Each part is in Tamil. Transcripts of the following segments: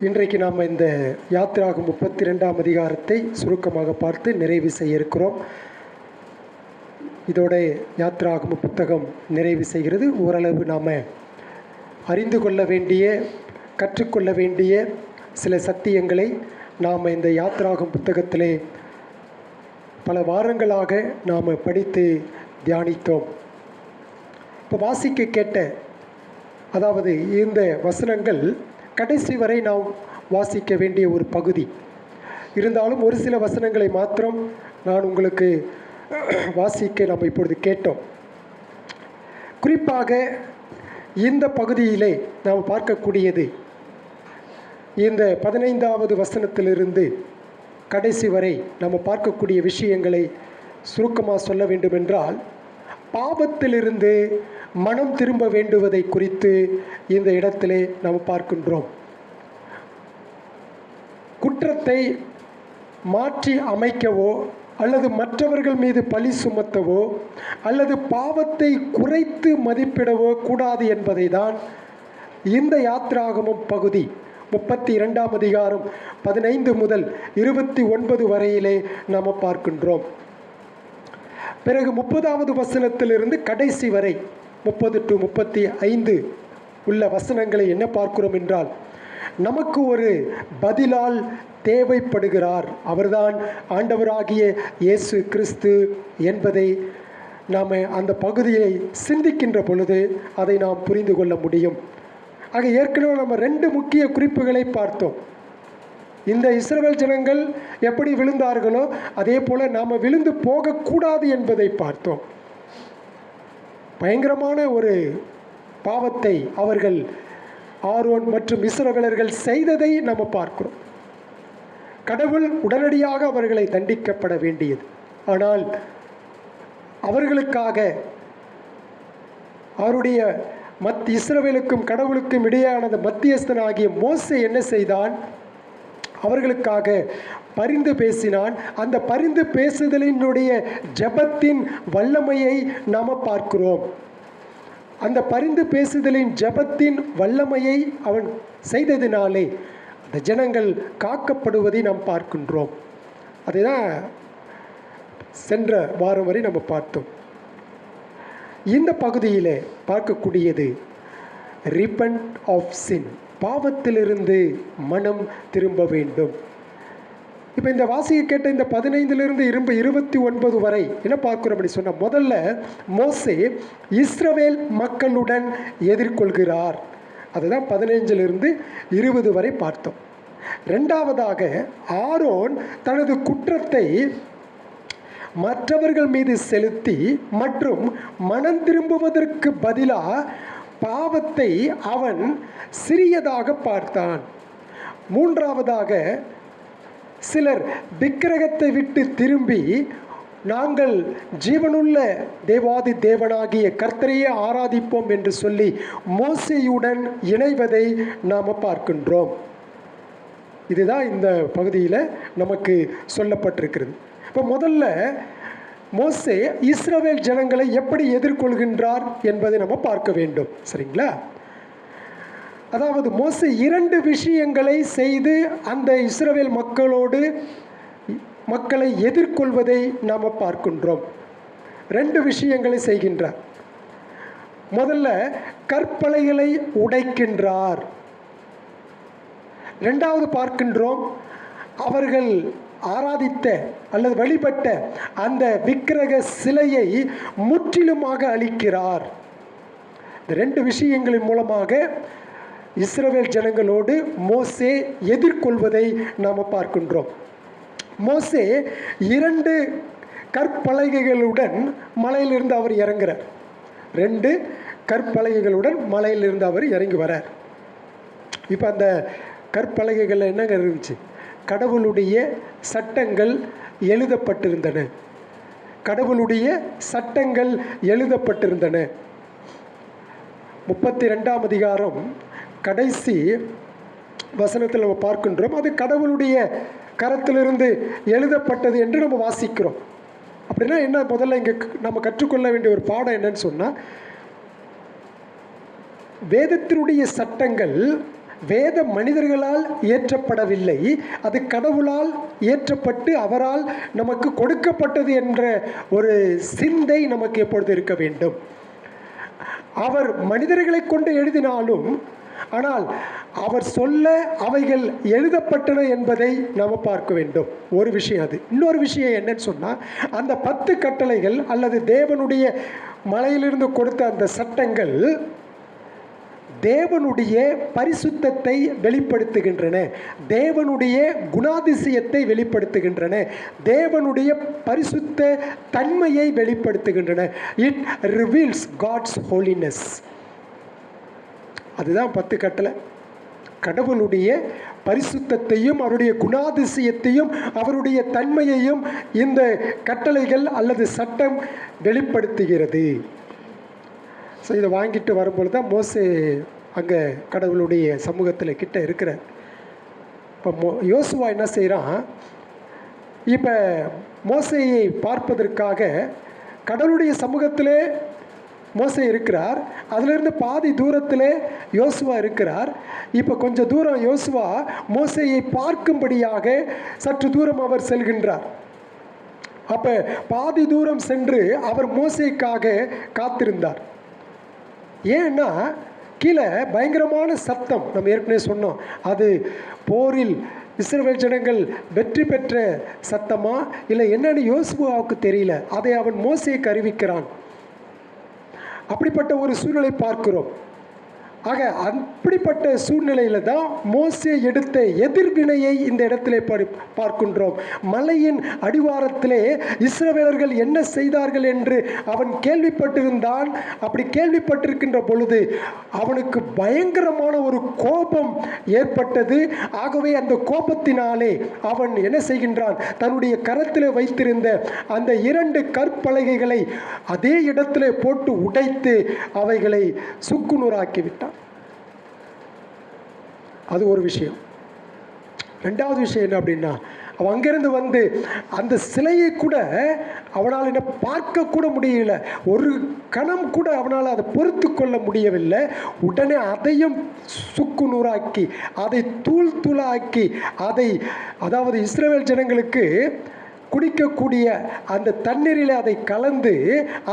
இன்றைக்கு நாம் இந்த யாத்திராகும் 32ஆம் அதிகாரத்தை சுருக்கமாக பார்த்து நிறைவு செய்ய இருக்கிறோம். இதோட யாத்திராகும் புத்தகம் நிறைவு செய்கிறது. ஓரளவு நாம் அறிந்து கொள்ள வேண்டிய, கற்றுக்கொள்ள வேண்டிய சில சத்தியங்களை நாம் இந்த யாத்திராகும் புத்தகத்திலே பல வாரங்களாக நாம் படித்து தியானித்தோம். இப்போ வாசிக்க கேட்ட, அதாவது இந்த வசனங்கள் கடைசி வரை நாம் வாசிக்க வேண்டிய ஒரு பகுதி இருந்தாலும் ஒரு சில வசனங்களை மாத்திரம் நான் உங்களுக்கு வாசிக்க நாம் இப்பொழுது கேட்டோம். குறிப்பாக இந்த பகுதியிலே நாம் பார்க்கக்கூடியது இந்த 15வது வசனத்திலிருந்து கடைசி வரை நாம் பார்க்கக்கூடிய விஷயங்களை சுருக்கமாக சொல்ல வேண்டுமென்றால், பாவத்திலிருந்து மனம் திரும்ப வேண்டுவதை குறித்து இந்த இடத்திலே நாம் பார்க்கின்றோம். குற்றத்தை மாற்றி அமைக்கவோ அல்லது மற்றவர்கள் மீது பழி சுமத்தவோ அல்லது பாவத்தை குறைத்து மதிப்பிடவோ கூடாது என்பதை தான் இந்த யாத்திராகமம் பகுதி 32ஆம் அதிகாரம் 15 முதல் 29 வரையிலே நாம் பார்க்கின்றோம். பிறகு 30வது வசனத்திலிருந்து கடைசி வரை 30 to 35 உள்ள வசனங்களை என்ன பார்க்கிறோம் என்றால், நமக்கு ஒரு பதிலால் தேவைப்படுகிறார், அவர்தான் ஆண்டவராகிய இயேசு கிறிஸ்து என்பதை நாம் அந்த பகுதியை சிந்திக்கின்ற பொழுது அதை நாம் புரிந்து கொள்ள முடியும். ஆக ஏற்கனவே நம்ம 2 முக்கிய குறிப்புகளை பார்த்தோம். இந்த இஸ்ரவேல் ஜனங்கள் எப்படி விழுந்தார்களோ அதே போல் நாம் விழுந்து போகக்கூடாது என்பதை பார்த்தோம். பயங்கரமான ஒரு பாவத்தை அவர்கள் ஆரோன் மற்றும் இஸ்ரவேலர்கள் செய்ததை நாம் பார்க்கிறோம். கடவுள் உடனடியாக அவர்களை தண்டிக்கப்பட வேண்டியது. ஆனால் அவர்களுக்காக அவருடைய இஸ்ரவேலுக்கும் கடவுளுக்கும் இடையான மத்தியஸ்தனாகிய மோசே என்ன செய்தான்? அவர்களுக்காக பரிந்து பேசினான். அந்த பரிந்து பேசுதலினுடைய ஜெபத்தின் வல்லமையை நாம் பார்க்கிறோம். அந்த பரிந்து பேசுதலின் ஜெபத்தின் வல்லமையை அவன் செய்ததினாலே அந்த ஜனங்கள் காக்கப்படுவதை நாம் பார்க்கின்றோம். அதுதான் சென்ற வாரம் வரை நம்ம பார்த்தோம். இந்த பகுதியில் பார்க்கக்கூடியது ரிப்பன்ட் ஆஃப் சின், பாவத்திலிருந்து மனம் திரும்ப வேண்டும். இப்போ இந்த வாசிக்க கேட்ட இந்த 15லிருந்து 29 வரை என்ன பார்க்குறோம் அப்படி சொன்னால், முதல்ல மோசே இஸ்ரவேல் மக்களுடன் எதிர்கொள்கிறார். அதுதான் 15லிருந்து 20 வரை பார்த்தோம். ரெண்டாவதாக ஆரோன் தனது குற்றத்தை மற்றவர்கள் மீது செலுத்தி மற்றும் மனம் திரும்புவதற்கு பதிலாக பாவத்தை அவன் சிறியதாக பார்த்தான். மூன்றாவதாக சிலர் விக்கிரகத்தை விட்டு திரும்பி நாங்கள் ஜீவனுள்ள தேவாதி தேவனாகிய கர்த்தரையே ஆராதிப்போம் என்று சொல்லி மோசேயுடன் இணைவதை நாம் பார்க்கின்றோம். இதுதான் இந்த பகுதியில் நமக்கு சொல்லப்பட்டிருக்கிறது. இப்போ முதல்ல மோசே இஸ்ரவேல் ஜனங்களை எப்படி எதிர்கொள்கின்றார் என்பதை நம்ம பார்க்க வேண்டும். சரிங்களா? அதாவது மோசே 2 விஷயங்களை செய்து அந்த இஸ்ரவேல் மக்களை எதிர்கொள்வதை நாம் பார்க்கின்றோம். 2 விஷயங்களை செய்கின்றார். முதல்ல கற்பலைகளை உடைக்கின்றார். ரெண்டாவது பார்க்கின்றோம், அவர்கள் ஆராதித்த அல்லது வழிபட்ட அந்த விக்கிரக சிலையை முற்றிலுமாக அழிக்கிறார். இந்த 2 விஷயங்களின் மூலமாக இஸ்ரவேல் ஜனங்களோடு மோசே எதிர்கொள்வதை நாம் பார்க்கின்றோம். மோசே 2 கற்பலகைகளுடன் மலையிலிருந்து அவர் இறங்குறார். 2 கற்பலகைகளுடன் மலையிலிருந்து அவர் இறங்கி வரார். இப்போ அந்த கற்பலகைகள் என்னங்க இருந்துச்சு? கடவுளுடைய சட்டங்கள் எழுதப்பட்டிருந்தன. கடவுளுடைய சட்டங்கள் எழுதப்பட்டிருந்தன. 32ஆம் அதிகாரம் கடைசி வசனத்தில் நம்ம பார்க்கின்றோம், அது கடவுளுடைய கரத்திலிருந்து எழுதப்பட்டது என்று நம்ம வாசிக்கிறோம். அப்படின்னா என்ன? முதல்ல இங்கே நம்ம கற்றுக்கொள்ள வேண்டிய ஒரு பாடம் என்னன்னு சொன்னால், வேதத்தினுடைய சட்டங்கள் வேத மனிதர்களால் இயற்றப்படவில்லை, அது கடவுளால் இயற்றப்பட்டு அவரால் நமக்கு கொடுக்கப்பட்டது என்ற ஒரு சிந்தை நமக்கு எப்பொழுது இருக்க வேண்டும். அவர் மனிதர்களை கொண்டு எழுதினாலும் ஆனால் அவர் சொல்ல அவைகள் எழுதப்பட்டன என்பதை நாம் பார்க்க வேண்டும். ஒரு விஷயம் அது. இன்னொரு விஷயம் என்னன்னு சொன்னால், அந்த 10 கட்டளைகள் அல்லது தேவனுடைய மலையிலிருந்து கொடுத்த அந்த சட்டங்கள் தேவனுடைய பரிசுத்தத்தை வெளிப்படுத்துகின்றன, தேவனுடைய குணாதிசயத்தை வெளிப்படுத்துகின்றன, தேவனுடைய பரிசுத்த தன்மையை வெளிப்படுத்துகின்றன. It reveals God's holiness. அதுதான் 10 கட்டளை. கடவுளுடைய பரிசுத்தத்தையும் அவருடைய குணாதிசயத்தையும் அவருடைய தன்மையையும் இந்த கட்டளைகள் அல்லது சட்டம் வெளிப்படுத்துகிறது. ஸோ இதை வாங்கிட்டு வரும்பொழுது தான் மோசே அங்கே கடவுளுடைய சமூகத்தில் கிட்ட இருக்கிறார். இப்போ யோசுவா என்ன செய்கிறான், இப்போ மோசேயை பார்ப்பதற்காக கடவுளுடைய சமூகத்திலே மோசே இருக்கிறார், அதிலிருந்து பாதி தூரத்தில் யோசுவா இருக்கிறார். இப்போ கொஞ்சம் தூரம் யோசுவா மோசேயை பார்க்கும்படியாக சற்று தூரம் அவர் செல்கின்றார். அப்போ பாதி தூரம் சென்று அவர் மோசேக்காக காத்திருந்தார். ஏன்னா கீழே பயங்கரமான சத்தம், நம்ம ஏற்கனவே சொன்னோம், அது போரில் இஸ்ரவேல் ஜனங்கள் வெற்றி பெற்ற சத்தமா இல்லை என்னன்னு யோசுவாவுக்கு தெரியல. அதை அவன் மோசேக்கு அறிவிக்கிறான். அப்படிப்பட்ட ஒரு சூழ்நிலை பார்க்கிறோம். ஆக அப்படிப்பட்ட சூழ்நிலையில் தான் மோசே எடுத்த எதிர்வினையை இந்த இடத்திலே பார்க்கின்றோம். மலையின் அடிவாரத்திலே இஸ்ரவேலர்கள் என்ன செய்தார்கள் என்று அவன் கேள்விப்பட்டிருந்தான். அப்படி கேள்விப்பட்டிருக்கின்ற பொழுது அவனுக்கு பயங்கரமான ஒரு கோபம் ஏற்பட்டது. ஆகவே அந்த கோபத்தினாலே அவன் என்ன செய்கின்றான், தன்னுடைய கரத்தில் வைத்திருந்த அந்த 2 கற்பலகைகளை அதே இடத்திலே போட்டு உடைத்து அவைகளை சுக்குநூறாக்கிவிட்டான். அது ஒரு விஷயம். 2வது விஷயம் என்ன அப்படின்னா, அவன் அங்கிருந்து வந்து அந்த சிலையை கூட அவனால் என்ன பார்க்க கூட முடியல, ஒரு கணம் கூட அவனால் அதை பொறுத்து கொள்ள முடியவில்லை. உடனே அதையும் சுக்கு நூறாக்கி அதை தூள் தூளாக்கி அதை, அதாவது இஸ்ரவேல் ஜனங்களுக்கு குடிக்கக்கூடிய அந்த தண்ணீரில் அதை கலந்து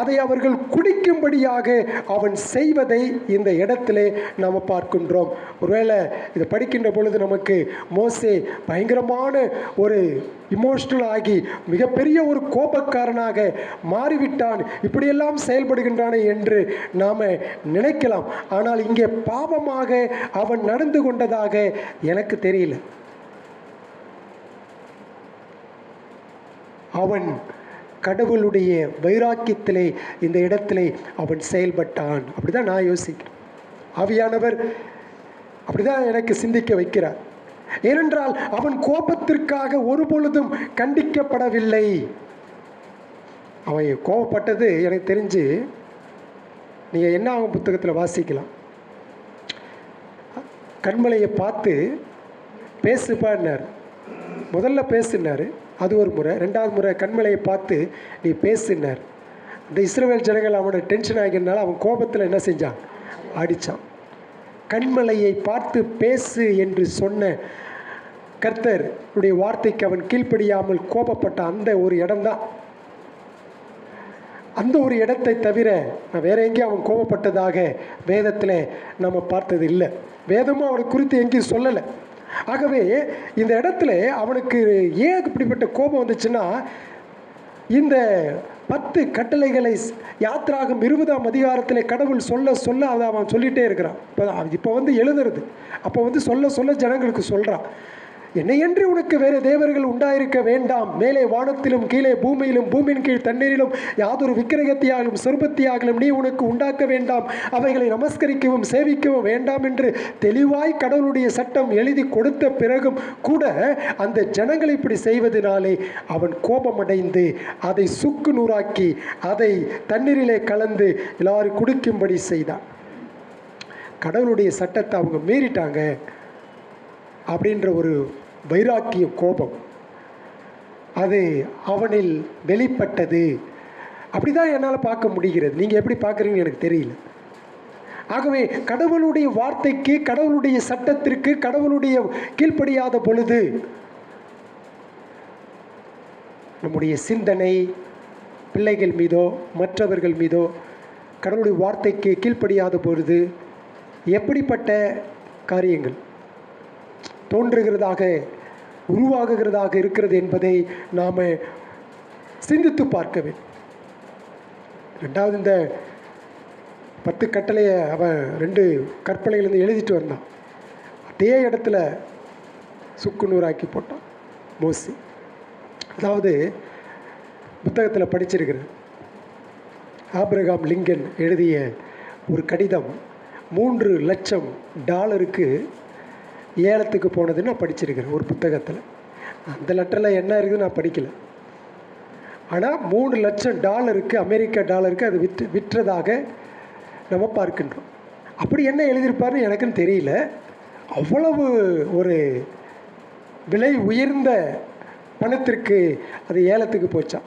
அதை அவர்கள் குடிக்கும்படியாக அவன் செய்வதை இந்த இடத்திலே நாம் பார்க்கின்றோம். ஒருவேளை இதை படிக்கின்ற பொழுது நமக்கு மோசே பயங்கரமான ஒரு இமோஷனல் ஆகி மிகப்பெரிய ஒரு கோபக்காரனாக மாறிவிட்டான், இப்படியெல்லாம் செயல்படுகின்றானே என்று நாம் நினைக்கலாம். ஆனால் இங்கே பாவமாக அவன் நடந்து கொண்டதாக எனக்கு தெரியல. அவன் கடவுளுடைய வைராக்கியத்திலே இந்த இடத்திலே அவன் செயல்பட்டான். அப்படிதான் நான் யோசிக்கிறேன். ஆவியானவர் அப்படிதான் எனக்கு சிந்திக்க வைக்கிறார். ஏனென்றால் அவன் கோபத்திற்காக ஒரு பொழுதும் கண்டிக்கப்படவில்லை. அவன் கோபப்பட்டது எனக்கு தெரிஞ்சு நீங்கள் என்ன ஆகும் புத்தகத்தில் வாசிக்கலாம். கண்மலையை பார்த்து பேசுப்பார், முதல்ல பேசினார், அது ஒரு முறை. 2வது முறை கண்மலையை பார்த்து நீ பேசினார். இந்த இஸ்ரவேல் ஜனங்கள் அவனோட டென்ஷன் ஆகினால அவன் கோபத்தில் என்ன செஞ்சான், அடித்தான். கண்மலையை பார்த்து பேசு என்று சொன்ன கர்த்தருடைய வார்த்தைக்கு அவன் கீழ்ப்படியாமல் கோபப்பட்ட அந்த ஒரு இடம்தான். அந்த ஒரு இடத்தை தவிர நான் வேற எங்கேயும் அவன் கோபப்பட்டதாக வேதத்தில் நம்ம பார்த்தது இல்லை. வேதமும் அவனை குறித்து எங்கேயும் சொல்லலை. ஆகவே இந்த இடத்துல அவனுக்கு ஏன் இப்படிப்பட்ட கோபம் வந்துச்சுன்னா, இந்த 10 கட்டளைகளை யாத்திராகம் 20ஆம் அதிகாரத்தில் கடவுள் சொல்ல சொல்ல அதை அவன் சொல்லிகிட்டே இருக்கிறான். இப்போ வந்து எழுதுறது, அப்போ வந்து சொல்ல சொல்ல ஜனங்களுக்கு சொல்கிறான், என்னையன்றி உனக்கு வேறு தேவர்கள் உண்டாயிருக்க வேண்டாம், மேலே வானத்திலும் கீழே பூமியிலும் பூமியின் கீழ் தண்ணீரிலும் யாதொரு விக்கிரகத்தையாகலும் சொருபத்தியாகலும் நீ உனக்கு உண்டாக்க வேண்டாம், அவைகளை நமஸ்கரிக்கவும் சேவிக்கவும் வேண்டாம் என்று தெளிவாய் கடவுளுடைய சட்டம் எழுதி கொடுத்த பிறகும் கூட அந்த ஜனங்கள் இப்படி செய்வதனாலே அவன் கோபமடைந்து அதை சுக்கு நூறாக்கி அதை தண்ணீரிலே கலந்து எல்லாரும் குடிக்கும்படி செய்தான். கடவுளுடைய சட்டத்தை அவங்க மீறிட்டாங்க அப்படின்ற ஒரு வைராக்கிய கோபம் அது அவனில் வெளிப்பட்டது. அப்படி தான் என்னால் பார்க்க முடிகிறது. நீங்கள் எப்படி பார்க்குறீங்கன்னு எனக்கு தெரியல. ஆகவே கடவுளுடைய வார்த்தைக்கு, கடவுளுடைய சட்டத்திற்கு, கடவுளுடைய கீழ்ப்படியாத பொழுது நம்முடைய சிந்தனை பிள்ளைகள் மீதோ மற்றவர்கள் மீதோ கடவுளுடைய வார்த்தைக்கு கீழ்ப்படியாத பொழுது எப்படிப்பட்ட காரியங்கள் தோன்றுகிறதாக, உருவாகுகிறதாக இருக்கிறது என்பதை நாம் சிந்தித்து பார்க்க வேண்டும். ரெண்டாவது, இந்த 10 கட்டளையை அவன் 2 கற்பனையிலேருந்து எழுதிட்டு வந்தான். அதே இடத்துல சுக்குநூறாக்கி போட்டான் மோசே. அதாவது புத்தகத்தில் படிச்சிருக்கிறேன், ஆபிரகாம் லிங்கன் எழுதிய ஒரு கடிதம் $3,00,000 ஏலத்துக்கு போனதுன்னு நான் படிச்சிருக்கிறேன் ஒரு புத்தகத்தில். அந்த லெட்டரில் என்ன இருக்குதுன்னு நான் படிக்கலை. ஆனால் $3,00,000 அமெரிக்க டாலருக்கு அது விற்றதாக நம்ம பார்க்கின்றோம். அப்படி என்ன எழுதியிருப்பாருன்னு எனக்குன்னு தெரியல. அவ்வளவு ஒரு விலை உயர்ந்த பணத்திற்கு அது ஏலத்துக்கு போச்சான்.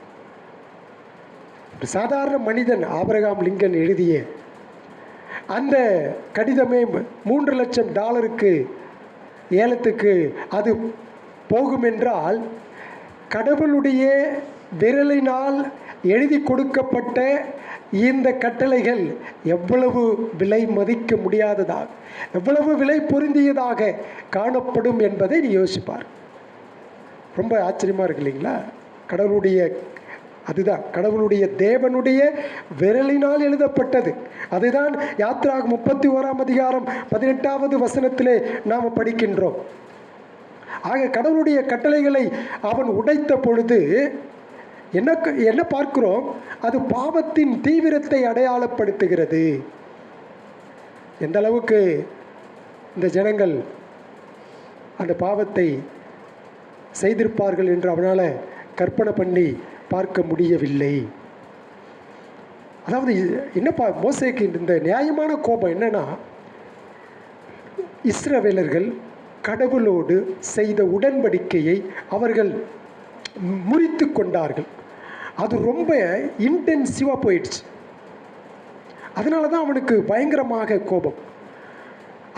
ஒரு சாதாரண மனிதன் ஆபிரகாம் லிங்கன் எழுதிய அந்த கடிதமே $3,00,000 ஏலத்துக்கு அது போகும் என்றால், கடவுளுடைய விரலினால் எழுதி கொடுக்கப்பட்ட இந்த கட்டளைகள் எவ்வளவு விலை மதிக்க முடியாததாக, எவ்வளவு விலை பொருந்தியதாக காணப்படும் என்பதை நீ யோசிப்பார். ரொம்ப ஆச்சரியமாக இருக்கு இல்லைங்களா? கடவுளுடைய, அதுதான் கடவுளுடைய தேவனுடைய விரலினால் எழுதப்பட்டது. அதுதான் யாத்ராகமம் 31:18 நாம் படிக்கின்றோம். ஆக கடவுளுடைய கட்டளைகளை அவன் உடைத்த பொழுது என்ன பார்க்கிறோம்? அது பாவத்தின் தீவிரத்தை அடையாளப்படுத்துகிறது. எந்த அளவுக்கு இந்த ஜனங்கள் அந்த பாவத்தை செய்திருப்பார்கள் என்று அவனால் கற்பனை பண்ணி பார்க்க முடியவில்லை. அதாவது என்னப்பா மோசேக்கு இந்த நியாயமான கோபம் என்னன்னா, இஸ்ரவேலர்கள் கடவுளோடு செய்த உடன்படிக்கையை அவர்கள் முறித்து கொண்டார்கள். அது ரொம்ப இன்டென்சிவாக போயிடுச்சு. அதனால தான் அவனுக்கு பயங்கரமாக கோபம்.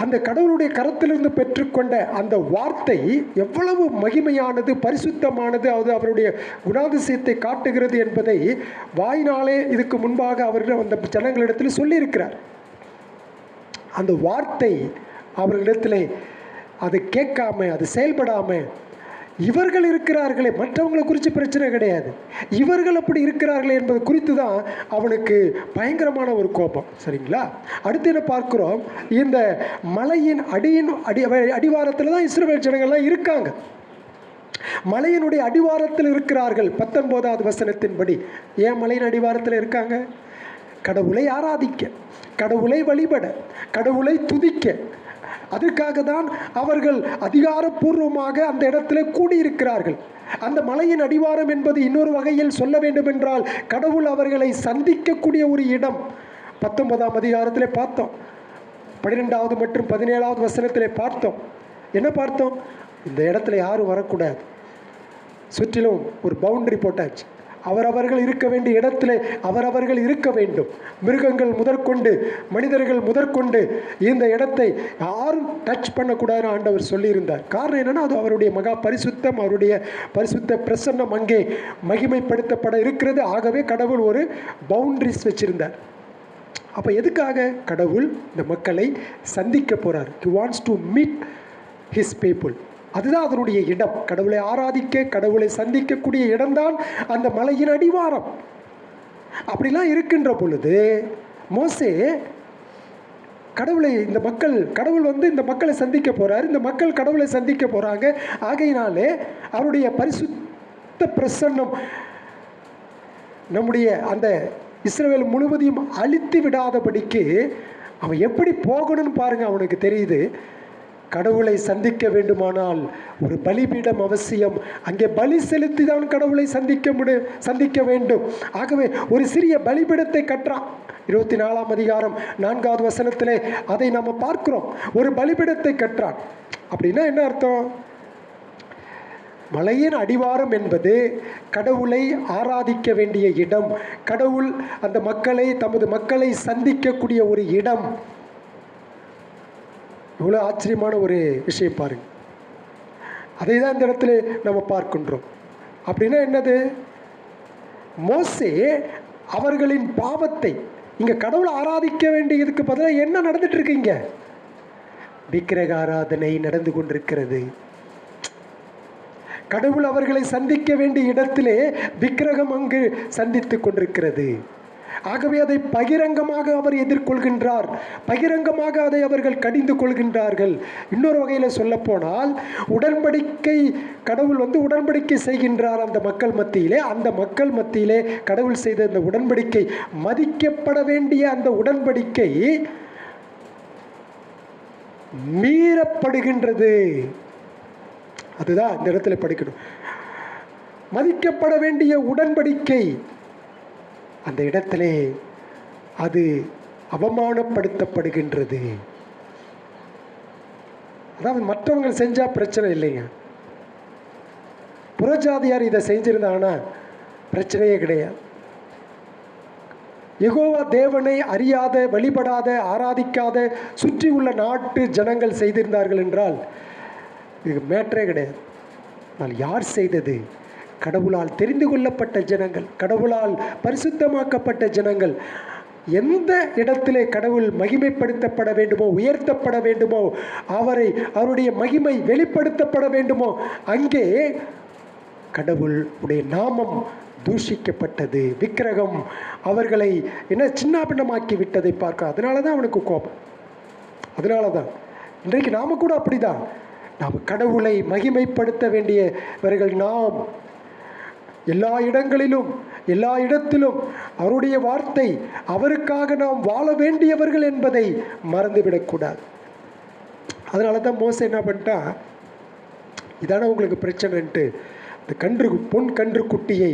அந்த கடவுளுடைய கரத்திலிருந்து பெற்றுக்கொண்ட அந்த வார்த்தை எவ்வளவு மகிமையானது, பரிசுத்தமானது, அது அவருடைய குணாதிசயத்தை காட்டுகிறது என்பதை வாயினாலே இதுக்கு முன்பாக அவர்கள் அந்த ஜனங்களிடத்தில் சொல்லியிருக்கிறார். அந்த வார்த்தை அவர்களிடத்தில் அது கேட்காம, அது செயல்படாமல் இவர்கள் இருக்கிறார்களே, மற்றவங்களை குறித்து பிரச்சனை கிடையாது, இவர்கள் அப்படி இருக்கிறார்களே என்பது குறித்து தான் அவனுக்கு பயங்கரமான ஒரு கோபம். சரிங்களா? அடுத்து என்ன பார்க்கிறோம்? இந்த மலையின் அடிவாரத்தில் தான் இஸ்ரவேல் ஜனங்கள்லாம் இருக்காங்க. மலையினுடைய அடிவாரத்தில் இருக்கிறார்கள். 19வது வசனத்தின்படி ஏன் மலையின் அடிவாரத்தில் இருக்காங்க? கடவுளை ஆராதிக்க, கடவுளை வழிபட, கடவுளை துதிக்க. அதற்காக தான் அவர்கள் அதிகாரப்பூர்வமாக அந்த இடத்துல கூடியிருக்கிறார்கள். அந்த மலையின் அடிவாரம் என்பது இன்னொரு வகையில் சொல்ல வேண்டும் என்றால், கடவுள் அவர்களை சந்திக்கக்கூடிய ஒரு இடம். 19ஆம் அதிகாரத்தில் பார்த்தோம், 12வது மற்றும் 17வது வசனத்தில் பார்த்தோம். என்ன பார்த்தோம்? இந்த இடத்துல யாரும் வரக்கூடாது, சுற்றிலும் ஒரு பவுண்டரி போட்டாச்சு. அவரவர்கள் இருக்க வேண்டிய இடத்துல அவரவர்கள் இருக்க வேண்டும். மிருகங்கள் முதற்கொண்டு மனிதர்கள் முதற்கொண்டு இந்த இடத்தை யாரும் டச் பண்ணக்கூடாதுன்னு ஆண்டவர் சொல்லியிருந்தார். காரணம் என்னென்னா, அது அவருடைய மகா பரிசுத்தம், அவருடைய பரிசுத்த பிரசன்னம் அங்கே மகிமைப்படுத்தப்பட இருக்கிறது. ஆகவே கடவுள் ஒரு பவுண்டரிஸ் வச்சிருந்தார். அப்போ எதுக்காக? கடவுள் இந்த மக்களை சந்திக்க போகிறார். He wants to meet his people. அதுதான் அதனுடைய இடம். கடவுளை ஆராதிக்க, கடவுளை சந்திக்கக்கூடிய இடம்தான் அந்த மலையின் அடிவாரம். அப்படிலாம் இருக்கின்ற பொழுது மோசே கடவுளை, இந்த மக்கள், கடவுள் இந்த மக்களை சந்திக்க போகிறார், இந்த மக்கள் கடவுளை சந்திக்க போகிறாங்க. ஆகையினாலே அவருடைய பரிசுத்த பிரசன்னம் நம்முடைய அந்த இஸ்ரவேல் முழுவதையும் அழித்து விடாதபடிக்கு அவன் எப்படி போகணும்னு பாருங்கள். அவனுக்கு தெரியுது, கடவுளை சந்திக்க வேண்டுமானால் ஒரு பலிபீடம் அவசியம். அங்கே பலி செலுத்தி தான் கடவுளை சந்திக்க வேண்டும். ஆகவே ஒரு சிறிய பலிபீடத்தை கட்டுறான். 24ஆம் அதிகாரம் 4வது வசனத்திலே அதை நாம் பார்க்கிறோம். ஒரு பலிபீடத்தை கட்டுறான். அப்படின்னா என்ன அர்த்தம்? மலையின் அடிவாரம் என்பது கடவுளை ஆராதிக்க வேண்டிய இடம். கடவுள் அந்த மக்களை, தமது மக்களை சந்திக்கக்கூடிய ஒரு இடம். இவ்வளோ ஆச்சரியமான ஒரு விஷயம் பாருங்கள். அதை தான் இந்த இடத்துல நம்ம பார்க்கின்றோம். அப்படின்னா என்னது? மோசே அவர்களின் பாவத்தை, இங்கே கடவுளை ஆராதிக்க வேண்டியதுக்கு பதிலாக என்ன நடந்துட்டு இருக்கீங்க? விக்கிரக ஆராதனை நடந்து கொண்டிருக்கிறது. கடவுள் அவர்களை சந்திக்க வேண்டிய இடத்திலே விக்கிரகம் அங்கு சந்தித்து கொண்டிருக்கிறது. ஆகவே அதை பகிரங்கமாக அவர் எதிர்கொள்கின்றார். பகிரங்கமாக அதை அவர்கள் கடிந்து கொள்கின்றார்கள். இன்னொரு வகையில் சொல்லப்போனால், உடன்படிக்கை கடவுள் உடன்படிக்கை செய்கின்றார் அந்த மக்கள் மத்தியிலே. அந்த மக்கள் மத்தியிலே கடவுள் செய்த இந்த உடன்படிக்கை, மதிக்கப்பட வேண்டிய அந்த உடன்படிக்கை மீறப்படுகின்றது. அதுதான் இந்த இடத்துல படிக்கணும். மதிக்கப்பட வேண்டிய உடன்படிக்கை அந்த இடத்திலே அது அவமானப்படுத்தப்படுகின்றது. அதாவது மற்றவங்க செஞ்சா பிரச்சனை இல்லைங்க, புறஜாதியார் இதை செஞ்சிருந்தாங்கன்னா பிரச்சனையே கிடையாது. யெகோவா தேவனை அறியாத, வழிபடாத, ஆராதிக்காத சுற்றி உள்ள நாட்டு ஜனங்கள் செய்திருந்தார்கள் என்றால் இது மேட்டரே கிடையாது. ஆனால் யார் செய்தது? கடவுளால் தெரிந்து கொள்ளப்பட்ட ஜனங்கள், கடவுளால் பரிசுத்தமாக்கப்பட்ட ஜனங்கள். எந்த இடத்திலே கடவுள் மகிமைப்படுத்தப்பட வேண்டுமோ, உயர்த்தப்பட வேண்டுமோ, அவருடைய மகிமை வெளிப்படுத்தப்பட வேண்டுமோ, அங்கே கடவுள் உடைய நாமம் தூஷிக்கப்பட்டது. விக்கிரகம் அவர்களை சின்னாபின்னமாக்கி விட்டதை பார்க்க, அதனால தான் அவனுக்கு கோபம். அதனால தான் இன்றைக்கு நாம கூட அப்படிதான். நாம் கடவுளை மகிமைப்படுத்த வேண்டியவர்கள். நாம் எல்லா இடங்களிலும், எல்லா இடத்திலும் அவருடைய வார்த்தை, அவருக்காக நாம் வாழ வேண்டியவர்கள் என்பதை மறந்துவிடக்கூடாது. அதனால தான் மோசே என்ன பண்ணிட்டான், இதான உங்களுக்கு பிரச்சனைன்ட்டு அந்த பொன் கன்று குட்டியை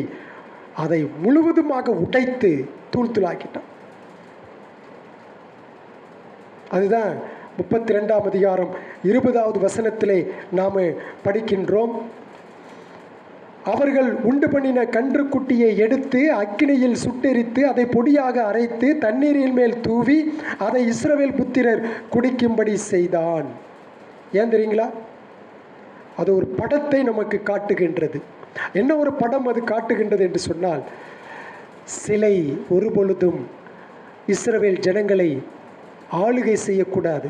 அதை முழுவதுமாக உடைத்து தூள் தூளாக்கிட்டான். அதுதான் 32ஆம் அதிகாரம் 20வது வசனத்திலே நாம் படிக்கின்றோம். அவர்கள் உண்டு பண்ணின கன்று குட்டியை எடுத்து அக்கினியில் சுட்டெரித்து அதை பொடியாக அரைத்து தண்ணீரின் மேல் தூவி அதை இஸ்ரவேல் புத்திரர் குடிக்கும்படி செய்தான். ஏன் தெரியுங்களா? அது ஒரு படத்தை நமக்கு காட்டுகின்றது. என்ன ஒரு படம் அது காட்டுகின்றது என்று சொன்னால், சிலை ஒரு பொழுதும் இஸ்ரவேல் ஜனங்களை ஆளுகை செய்யக்கூடாது.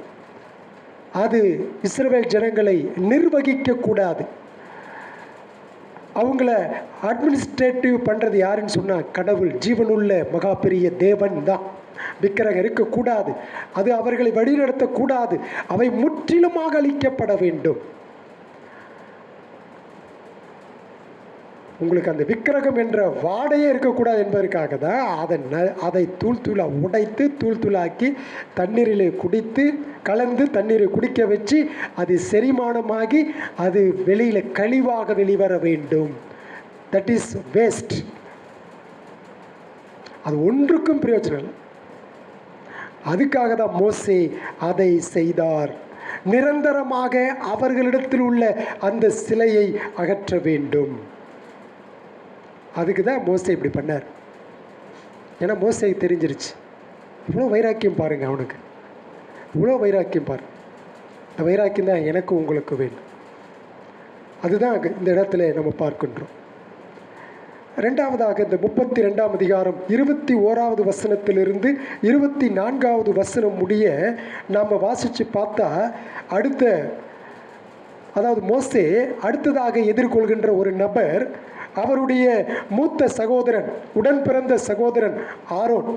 அது இஸ்ரவேல் ஜனங்களை நிர்வகிக்கக்கூடாது. அவங்கள அட்மினிஸ்ட்ரேட்டிவ் பண்ணுறது யாருன்னு சொன்னால் கடவுள், ஜீவனுள்ள மகா பெரிய தேவன் தான். விக்கிரகம் இருக்கக்கூடாது. அது அவர்களை வழிநடத்தக்கூடாது. அவை முற்றிலுமாக அழிக்கப்பட வேண்டும். உங்களுக்கு அந்த விக்கிரகம் என்ற வாடையே இருக்கக்கூடாது என்பதற்காக தான் அதை தூள் தூளாக உடைத்து தூள் தூளாக்கி தண்ணீரிலே குடித்து கலந்து தண்ணீரை குடிக்க வச்சு அது செரிமானமாகி அது வெளியில் கழிவாக வெளிவர வேண்டும். That is waste. அது ஒன்றுக்கும் பிரயோஜனம் இல்லை. அதுக்காக தான் மோசே அதை செய்தார். நிரந்தரமாக அவர்களிடத்தில் உள்ள அந்த சிலையை அகற்ற வேண்டும். அதுக்கு தான் மோசே இப்படி பண்ணார். ஏன்னா மோசேக்கு தெரிஞ்சிருச்சு. இவ்வளோ வைராக்கியம் பாருங்கள், அவனுக்கு இவ்வளோ வைராக்கியம் பாரு. இந்த வைராக்கியம் தான் எனக்கும் உங்களுக்கு வேணும். அதுதான் இந்த இடத்துல நம்ம பார்க்கின்றோம். ரெண்டாவதாக இந்த 32ஆம் அதிகாரம் 21வது வசனத்திலிருந்து 24வது வசனம் முடிய நாம் வாசித்து பார்த்தா, அதாவது மோசே அடுத்ததாக எதிர்கொள்கின்ற ஒரு நபர், அவருடைய மூத்த சகோதரன், உடன் பிறந்த சகோதரன் ஆரோன்.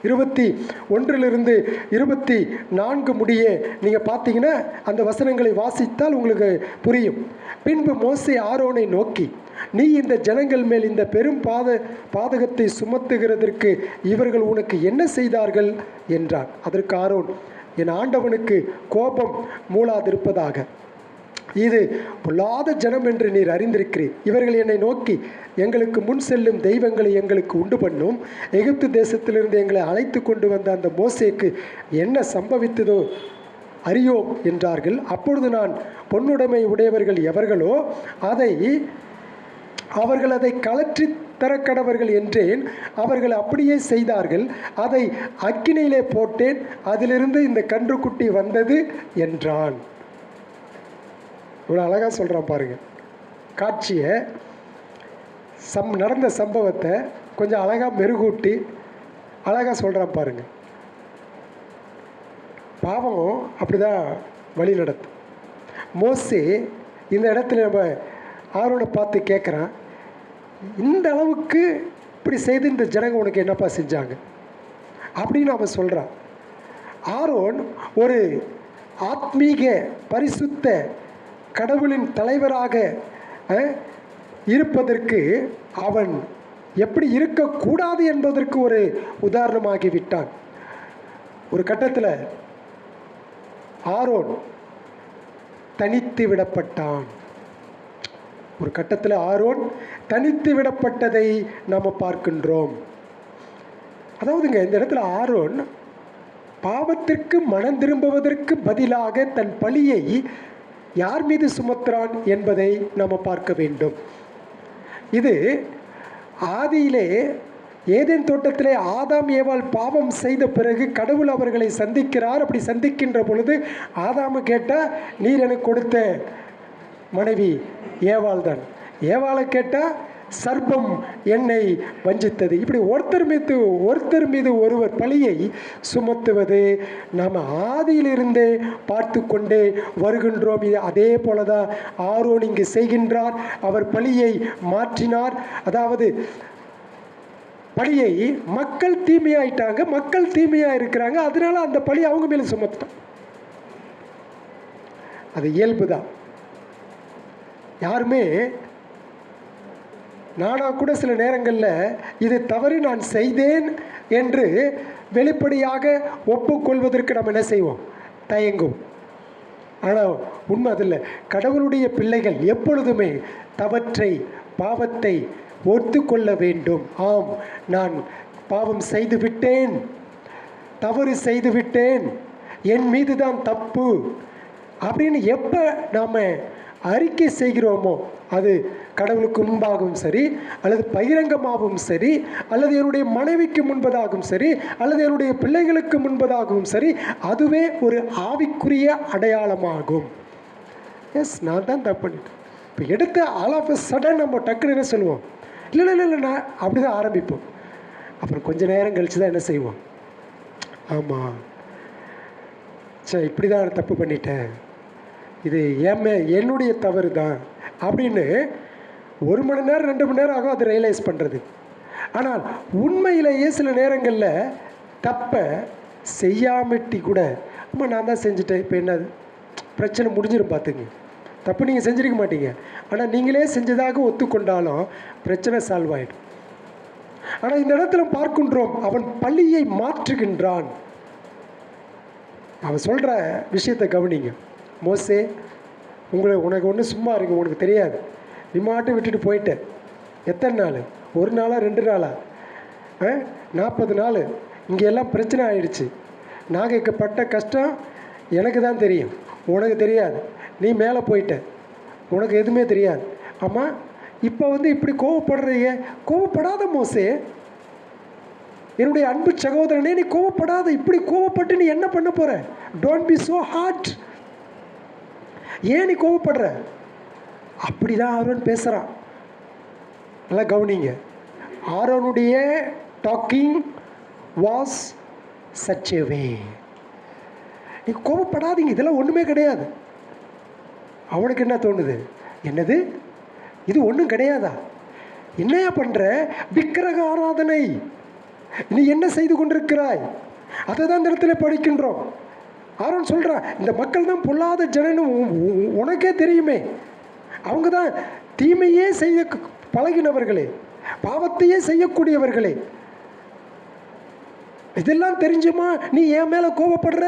21லிருந்து 24 முடிய நீங்கள் பார்த்தீங்கன்னா அந்த வசனங்களை வாசித்தால் உங்களுக்கு புரியும். பின்பு மோசே ஆரோனை நோக்கி, நீ இந்த ஜனங்கள் மேல் இந்த பெரும் பாதகத்தை சுமத்துகிறதற்கு இவர்கள் உனக்கு என்ன செய்தார்கள் என்றான். அதற்கு ஆரோன், என் ஆண்டவனுக்கு கோபம் மூளாதிருப்பதாக, இது பொல்லாத ஜனம் என்று நீர் அறிந்திருக்கிறீர். இவர்கள் என்னை நோக்கி, எங்களுக்கு முன் செல்லும் தெய்வங்களை எங்களுக்கு உண்டு பண்ணும், எகிப்து தேசத்திலிருந்து எங்களை அழைத்து கொண்டு வந்த அந்த மோசேக்கு என்ன சம்பவித்ததோ அறியோம் என்றார்கள். அப்பொழுது நான், பொன்னுடைமை உடையவர்கள் எவர்களோ அவர்கள் அதை கழற்றி தரக்கடவர்கள் என்றேன், அவர்கள் அப்படியே செய்தார்கள். அதை அக்கினியிலே போட்டேன், அதிலிருந்து இந்த கன்றுக்குட்டி வந்தது என்றான். இவ்வளோ அழகாக சொல்கிறான் பாருங்க. காட்சியை நடந்த சம்பவத்தை கொஞ்சம் அழகாக மெருகூட்டி அழகாக சொல்கிறான் பாருங்க. பாவம் அப்படிதான் வழி நடத்தும். மோசே இந்த இடத்துல நம்ம ஆரோனை பார்த்து கேட்குறான், இந்த அளவுக்கு இப்படி செய்து இந்த ஜனங்க உனக்கு என்னப்பா செஞ்சாங்க அப்படின்னு அவன் சொல்கிறான். ஆரோன் ஒரு ஆத்மீக பரிசுத்த கடவுளின் தலைவராக இருப்பதற்கு அவன் எப்படி இருக்கக்கூடாது என்பதற்கு ஒரு உதாரணமாகிவிட்டான். ஒரு கட்டத்தில் ஆரோன் தனித்து விடப்பட்டான். ஒரு கட்டத்தில் ஆரோன் தனித்து விடப்பட்டதை நாம் பார்க்கின்றோம். அதாவதுங்க, இந்த இடத்துல ஆரோன் பாவத்திற்கு மனம் திரும்புவதற்கு பதிலாக தன் பழியை யார் மீது சுமத்துறான் என்பதை நாம் பார்க்க வேண்டும். இது ஆதியிலே ஏதேன் தோட்டத்திலே ஆதாம் ஏவாள் பாவம் செய்த பிறகு கடவுள் அவர்களை சந்திக்கிறார். அப்படி சந்திக்கின்ற பொழுது ஆதாமு கேட்டால், நீர் எனக்கு கொடுத்த மனைவி ஏவாள் தான். ஏவாளை கேட்டால், சர்ப்பம் என்னை வஞ்சித்தது. இப்படி ஒருத்தர் மீது ஒருவர் பழியை சுமத்துவது நாம் ஆதியிலிருந்தே பார்த்து கொண்டே வருகின்றோம். இது அதே போல தான் ஆரோன் இங்கு செய்கின்றார். அவர் பழியை மாற்றினார். அதாவது பழியை மக்கள் தீமையாயிட்டாங்க, மக்கள் தீமையாக இருக்கிறாங்க, அதனால அந்த பழி அவங்க மேலே சுமத்தான். அது இயல்பு தான். யாருமே நானாக கூட சில நேரங்களில் இது தவறு நான் செய்தேன் என்று வெளிப்படையாக ஒப்புக்கொள்வதற்கு நம்ம என்ன செய்வோம்? தயங்கும். ஆனால் உண்மை அதில்லை. கடவுளுடைய பிள்ளைகள் எப்பொழுதுமே தவற்றை பாவத்தை ஒத்துக்கொள்ள வேண்டும். ஆம், நான் பாவம் செய்து விட்டேன், தவறு செய்து விட்டேன், என் மீது தான் தப்பு அப்படின்னு எப்போ நாம் அறிக்கை செய்கிறோமோ, அது கடவுளுக்கு முன்பாகவும் சரி, அல்லது பகிரங்கமாகவும் சரி, அல்லது என்னுடைய மனைவிக்கு முன்பதாகவும் சரி, அல்லது என்னுடைய பிள்ளைகளுக்கு முன்பதாகவும் சரி, அதுவே ஒரு ஆவிக்குரிய அடையாளமாகும். எஸ், நான் தான் தப்பு பண்ணிட்டேன். இப்போ எடுத்து ஆல் ஆஃப் அ சடன் நம்ம டக்குன்னு என்ன சொல்லுவோம்? இல்லை இல்லை இல்லை, நான் அப்படி தான் ஆரம்பிப்போம். அப்புறம் கொஞ்சம் நேரம் கழித்து தான் என்ன செய்வோம்? ஆமாம், சரி, இப்படி தான் தப்பு பண்ணிட்டேன், இது என்னுடைய தவறு தான் அப்படின்னு 1 மணி நேரம் 2 மணி நேரம் ஆகும் அதை ரியலைஸ் பண்ணுறது. ஆனால் உண்மையிலேயே சில நேரங்களில் தப்பை செய்யாமட்டி கூட, அம்மா நான் தான் செஞ்சுட்டேன், இப்போ என்னது பிரச்சனை முடிஞ்சிடும் பார்த்துங்க. தப்பு நீங்கள் செஞ்சிருக்க மாட்டீங்க, ஆனால் நீங்களே செஞ்சதாக ஒத்துக்கொண்டாலும் பிரச்சனை சால்வ் ஆகிடும். ஆனால் இந்த இடத்துல பார்க்கின்றோம், அவன் பழியை மாற்றுகின்றான். அவன் சொல்கிற விஷயத்தை கவனிங்க. மோசே, உனக்கு ஒன்று சும்மா இருக்கு, உனக்கு தெரியாது, நீ மாட்டு விட்டுட்டு போயிட்டேன். எத்தனை நாள்? 1 நாளா 2 நாளா? 40 நாள். இங்கே எல்லாம் பிரச்சனை ஆயிடுச்சு. நாங்கள் பட்ட கஷ்டம் எனக்கு தான் தெரியும், உனக்கு தெரியாது. நீ மேலே போயிட்ட, உனக்கு எதுவுமே தெரியாது. ஆமாம், இப்போ இப்படி கோவப்படுறீங்க. கோவப்படாத மோசே, என்னுடைய அன்பு சகோதரனே, நீ கோவப்படாத. இப்படி கோவப்பட்டு நீ என்ன பண்ண போகிற? Don't be so hard. ஏன் நீ கோவப்படுற? அப்படி தான் ஆரோன் பேசுகிறான். நல்லா கவனிங்க. ஆரோனுடைய டாக்கிங் வாஸ் சச் எ வே. நீ கோவப்படாதீங்க, இதெல்லாம் ஒன்றுமே கிடையாது. அவனுக்கு என்ன தோணுது? என்னது இது ஒன்றும் கிடையாதா? என்னையா பண்ணுற? விக்கிரக ஆராதனை, நீ என்ன செய்து கொண்டிருக்கிறாய்? அதை தான் இந்த இடத்துல படிக்கின்றோம். ஆரோன் சொல்கிறான், இந்த மக்கள் தான் பொல்லாத ஜனன்னு உனக்கே தெரியுமே. அவங்க தான் தீமையே செய்ய பழகினவர்களே, பாவத்தையே செய்யக்கூடியவர்களே. இதெல்லாம் தெரிஞ்சுமா நீ என் மேலே கோவப்படுற?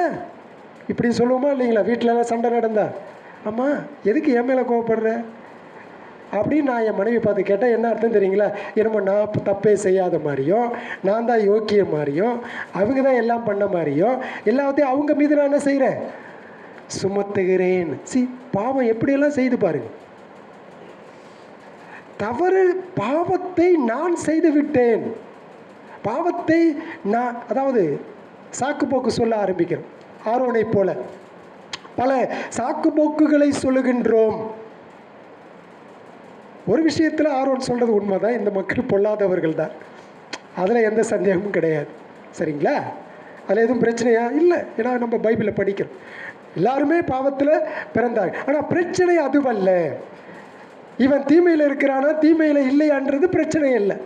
இப்படி சொல்லுவோமா இல்லைங்களா? வீட்டிலலாம் சண்டை நடந்தா, அம்மா எதுக்கு என் மேலே கோவப்படுற அப்படின்னு நான் என் மனைவி பார்த்து கேட்டால் என்ன அர்த்தம் தெரியுங்களா? என்னமோ நான் தப்பே செய்யாத மாதிரியும், நான் தான் யோக்கிய மாதிரியும், அவங்க தான் எல்லாம் பண்ண மாதிரியும், எல்லாத்தையும் அவங்க மீது நான் என்ன செய்கிறேன்? சுமத்துகிறேன். பாவம் எப்படியெல்லாம் செய்து பாருங்க. தவறு பாவத்தை நான் செய்து விட்டேன். பாவத்தை நான், அதாவது சாக்கு போக்கு சொல்ல ஆரம்பிக்கிறோம். ஆரோனை போல பல சாக்கு போக்குகளை சொல்லுகின்றோம். ஒரு விஷயத்தில் ஆரோன் சொல்கிறது உண்மைதான், இந்த மக்கள் பொல்லாதவர்கள் தான், அதில் எந்த சந்தேகமும் கிடையாது. சரிங்களா? அதில் எதுவும் பிரச்சனையா? இல்லை. ஏன்னா நம்ம பைபிளில் படிக்கிறோம், எல்லாருமே பாவத்தில் பிறந்தாங்க. ஆனால் பிரச்சனை அதுவல்ல. இவன் தீமையில் இருக்கிறானா தீமையில் இல்லையான்றது பிரச்சனை இல்லை.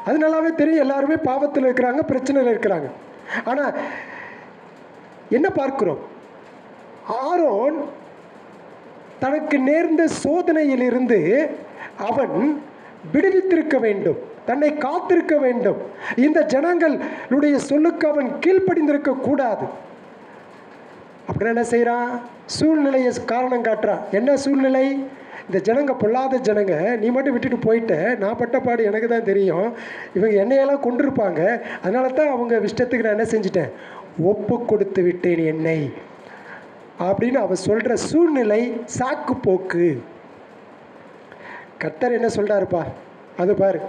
அது நல்லாவே தெரியும், எல்லாருமே பாவத்தில் இருக்கிறாங்க, பிரச்சனையில் இருக்கிறாங்க. ஆனால் என்ன பார்க்கிறோம்? ஆரோன் தனக்கு நேர்ந்த சோதனையிலிருந்து அவன் விடுவித்திருக்க வேண்டும், தன்னை காத்திருக்க வேண்டும். இந்த ஜனங்களுடைய சொல்லுக்கு அவன் கீழ்ப்படிந்திருக்க கூடாது. அப்படின்னா என்ன செய்கிறான்? சூழ்நிலையை காரணம் காட்டுறான். என்ன சூழ்நிலை? இந்த ஜனங்க பொல்லாத ஜனங்க, நீ மட்டும் விட்டுட்டு போயிட்ட, நான் பட்ட பாடு எனக்கு தான் தெரியும், இவங்க என்னையெல்லாம் கொண்டிருப்பாங்க, அதனால தான் அவங்க இஷ்டத்துக்கு நான் என்ன செஞ்சிட்டேன், ஒப்பு கொடுத்து விட்டேன் என்னை அப்படின்னு அவன் சொல்கிற சூழ்நிலை சாக்கு போக்கு. கர்த்தர் என்ன சொல்கிறாருப்பா, அது பாரு,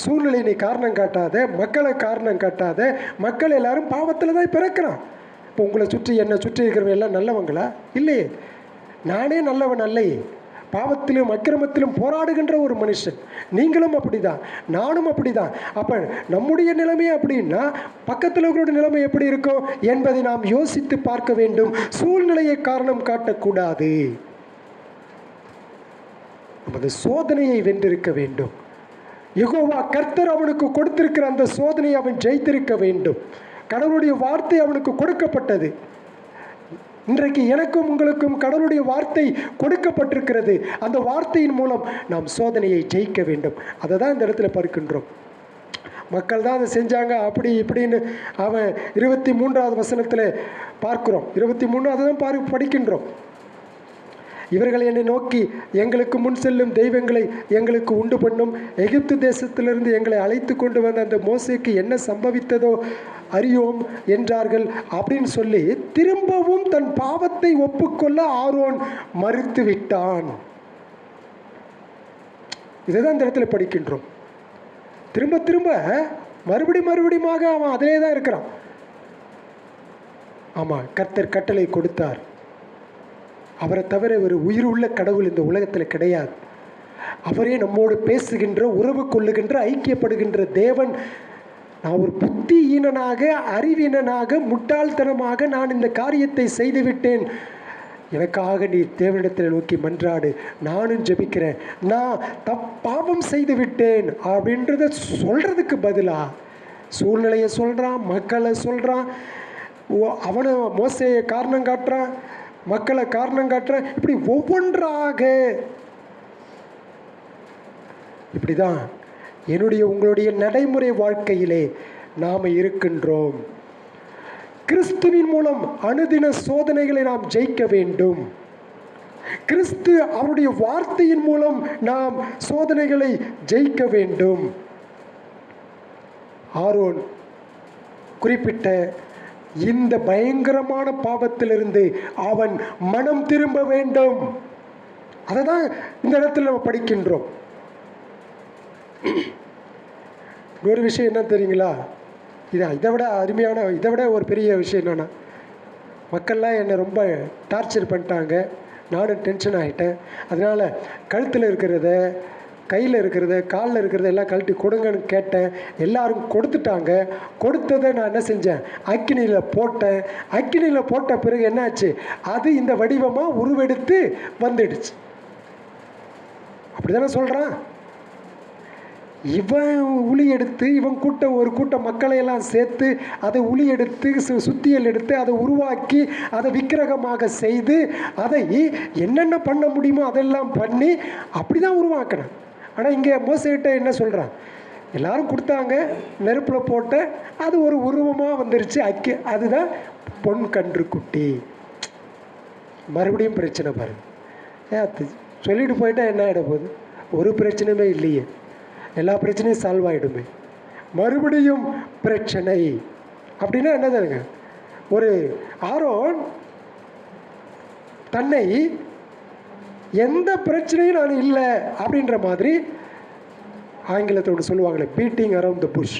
சூழ்நிலை நீ காரணம் காட்டாத, மக்களை காரணம் காட்டாத. மக்கள் எல்லாரும் பாவத்தில் தான் பிறக்கிறான். இப்போ உங்களை சுற்றி என்னை சுற்றி இருக்கிறவங்க எல்லாம் நல்லவங்களா? இல்லையே, நானே நல்லவன் அல்லையே. பாவத்திலும் அக்கிரமத்திலும் போராடுகின்ற ஒரு மனுஷன். நீங்களும் அப்படிதான், நானும் அப்படிதான். அப்போ நம்முடைய நிலைமை அப்படின்னா பக்கத்தில் இருக்கிற நிலைமை எப்படி இருக்கும் என்பதை நாம் யோசித்து பார்க்க வேண்டும். சூழ்நிலையை காரணம் காட்டக்கூடாது. நமது சோதனையை வென்றிருக்க வேண்டும். யெகோவா கர்த்தர் அவனுக்கு கொடுத்திருக்கிற அந்த சோதனையை அவன் ஜெயித்திருக்க வேண்டும். கடவுளுடைய வார்த்தை அவனுக்கு கொடுக்கப்பட்டது. இன்றைக்கு எனக்கும் உங்களுக்கும் கடவுளுடைய வார்த்தை கொடுக்கப்பட்டிருக்கிறது. அந்த வார்த்தையின் மூலம் நாம் சோதனையை ஜெயிக்க வேண்டும். அதை தான் இந்த இடத்துல பார்க்கின்றோம். மக்கள் தான் அதை செஞ்சாங்க அப்படி இப்படின்னு அவன் 23வது வசனத்தில் பார்க்கிறோம். 23 அதை தான் படிக்கின்றோம். இவர்கள் என்னை நோக்கி, எங்களுக்கு முன் செல்லும் தெய்வங்களை எங்களுக்கு உண்டு பண்ணும், எகிப்து தேசத்திலிருந்து எங்களை அழைத்து கொண்டு வந்த அந்த மோசேக்கு என்ன சம்பவித்ததோ அறியோம் என்றார்கள் அப்படின்னு சொல்லி திரும்பவும் தன் பாவத்தை ஒப்புக்கொள்ள ஆரோன் மறுத்து விட்டான். இதைதான் இந்த இடத்துல படிக்கின்றோம். திரும்ப திரும்ப மறுபடியுமாக அவன் அதிலே தான் இருக்கிறான். ஆமாம், கர்த்தர் கட்டளை கொடுத்தார். அவரை தவிர ஒரு உயிர் உள்ள கடவுள் இந்த உலகத்தில் கிடையாது. அவரே நம்மோடு பேசுகின்ற, உறவு கொள்ளுகின்ற, ஐக்கியப்படுகின்ற தேவன். நான் ஒரு புத்தியீனனாக, அறிவீனனாக, முட்டாள்தனமாக நான் இந்த காரியத்தை செய்துவிட்டேன், எனக்காக நீ தேவனிடத்தில் நோக்கி மன்றாடு, நானும் ஜெபிக்கிறேன், நான் பாவம் செய்து விட்டேன் அப்படின்றத சொல்கிறதுக்கு பதிலாக சூழ்நிலையை சொல்கிறான், மக்களை சொல்கிறான், அவனை மோசையை காரணம் காட்டுறான், மக்களை காரணம் காட்டுறான். இப்படி ஒவ்வொன்றாக இப்படி தான் என்னுடைய உங்களுடைய நடைமுறை வாழ்க்கையிலே நாம் இருக்கின்றோம். கிறிஸ்துவின் மூலம் அனுதின சோதனைகளை நாம் ஜெயிக்க வேண்டும். கிறிஸ்து அவருடைய வார்த்தையின் மூலம் நாம் சோதனைகளை ஜெயிக்க வேண்டும். ஆரோன் குறிப்பிட்ட இந்த பயங்கரமான பாவத்திலிருந்து அவன் மனம் திரும்ப வேண்டும். அதை தான் இந்த இடத்துல நம்ம படிக்கின்றோம். ஒரு விஷயம் என்ன தெரியுங்களா? இதை விட அருமையான, இதை விட ஒரு பெரிய விஷயம் என்னென்னா, மக்கள்லாம் என்னை ரொம்ப டார்ச்சர் பண்ணிட்டாங்க, நானும் டென்ஷன் ஆகிட்டேன். அதனால் கழுத்தில் இருக்கிறத, கையில் இருக்கிறத, காலில் இருக்கிறத எல்லாம் கழட்டி கொடுங்கன்னு கேட்டேன். எல்லாரும் கொடுத்துட்டாங்க. கொடுத்ததை நான் என்ன செஞ்சேன், அக்கினியில் போட்டேன். அக்கினியில் போட்ட பிறகு என்னாச்சு, அது இந்த வடிவமாக உருவெடுத்து வந்துடுச்சு. அப்படி தானே சொல்கிறான். இவன் உளி எடுத்து, இவன் ஒரு கூட்ட மக்களையெல்லாம் சேர்த்து அதை உளி எடுத்து, சுத்தியல் எடுத்து, அதை உருவாக்கி, அதை விக்கிரகமாக செய்து, அதை என்னென்ன பண்ண முடியுமோ அதெல்லாம் பண்ணி அப்படி தான் உருவாக்கினேன். ஆனால் இங்கே மோசைகிட்ட என்ன சொல்கிறான், எல்லாரும் கொடுத்தாங்க, நெருப்பில் போட்ட, அது ஒரு உருவமாக வந்துருச்சு, அதுதான் பொன் கன்று குட்டி. மறுபடியும் பிரச்சனை பாருங்க. சொல்லிட்டு போயிட்டா என்ன ஆகிட போகுது? ஒரு பிரச்சனையுமே இல்லையே, எல்லா பிரச்சனையும் சால்வ் ஆகிடுமே. மறுபடியும் பிரச்சனை அப்படின்னா என்னதுங்க? ஒரு ஆரோன் தன்னை எந்த பிரச்சனையும் நான் இல்லை அப்படின்ற மாதிரி ஆங்கிலத்தோடு சொல்லுவாங்களே, பீட்டிங் அரவுண்ட் த புஷ்.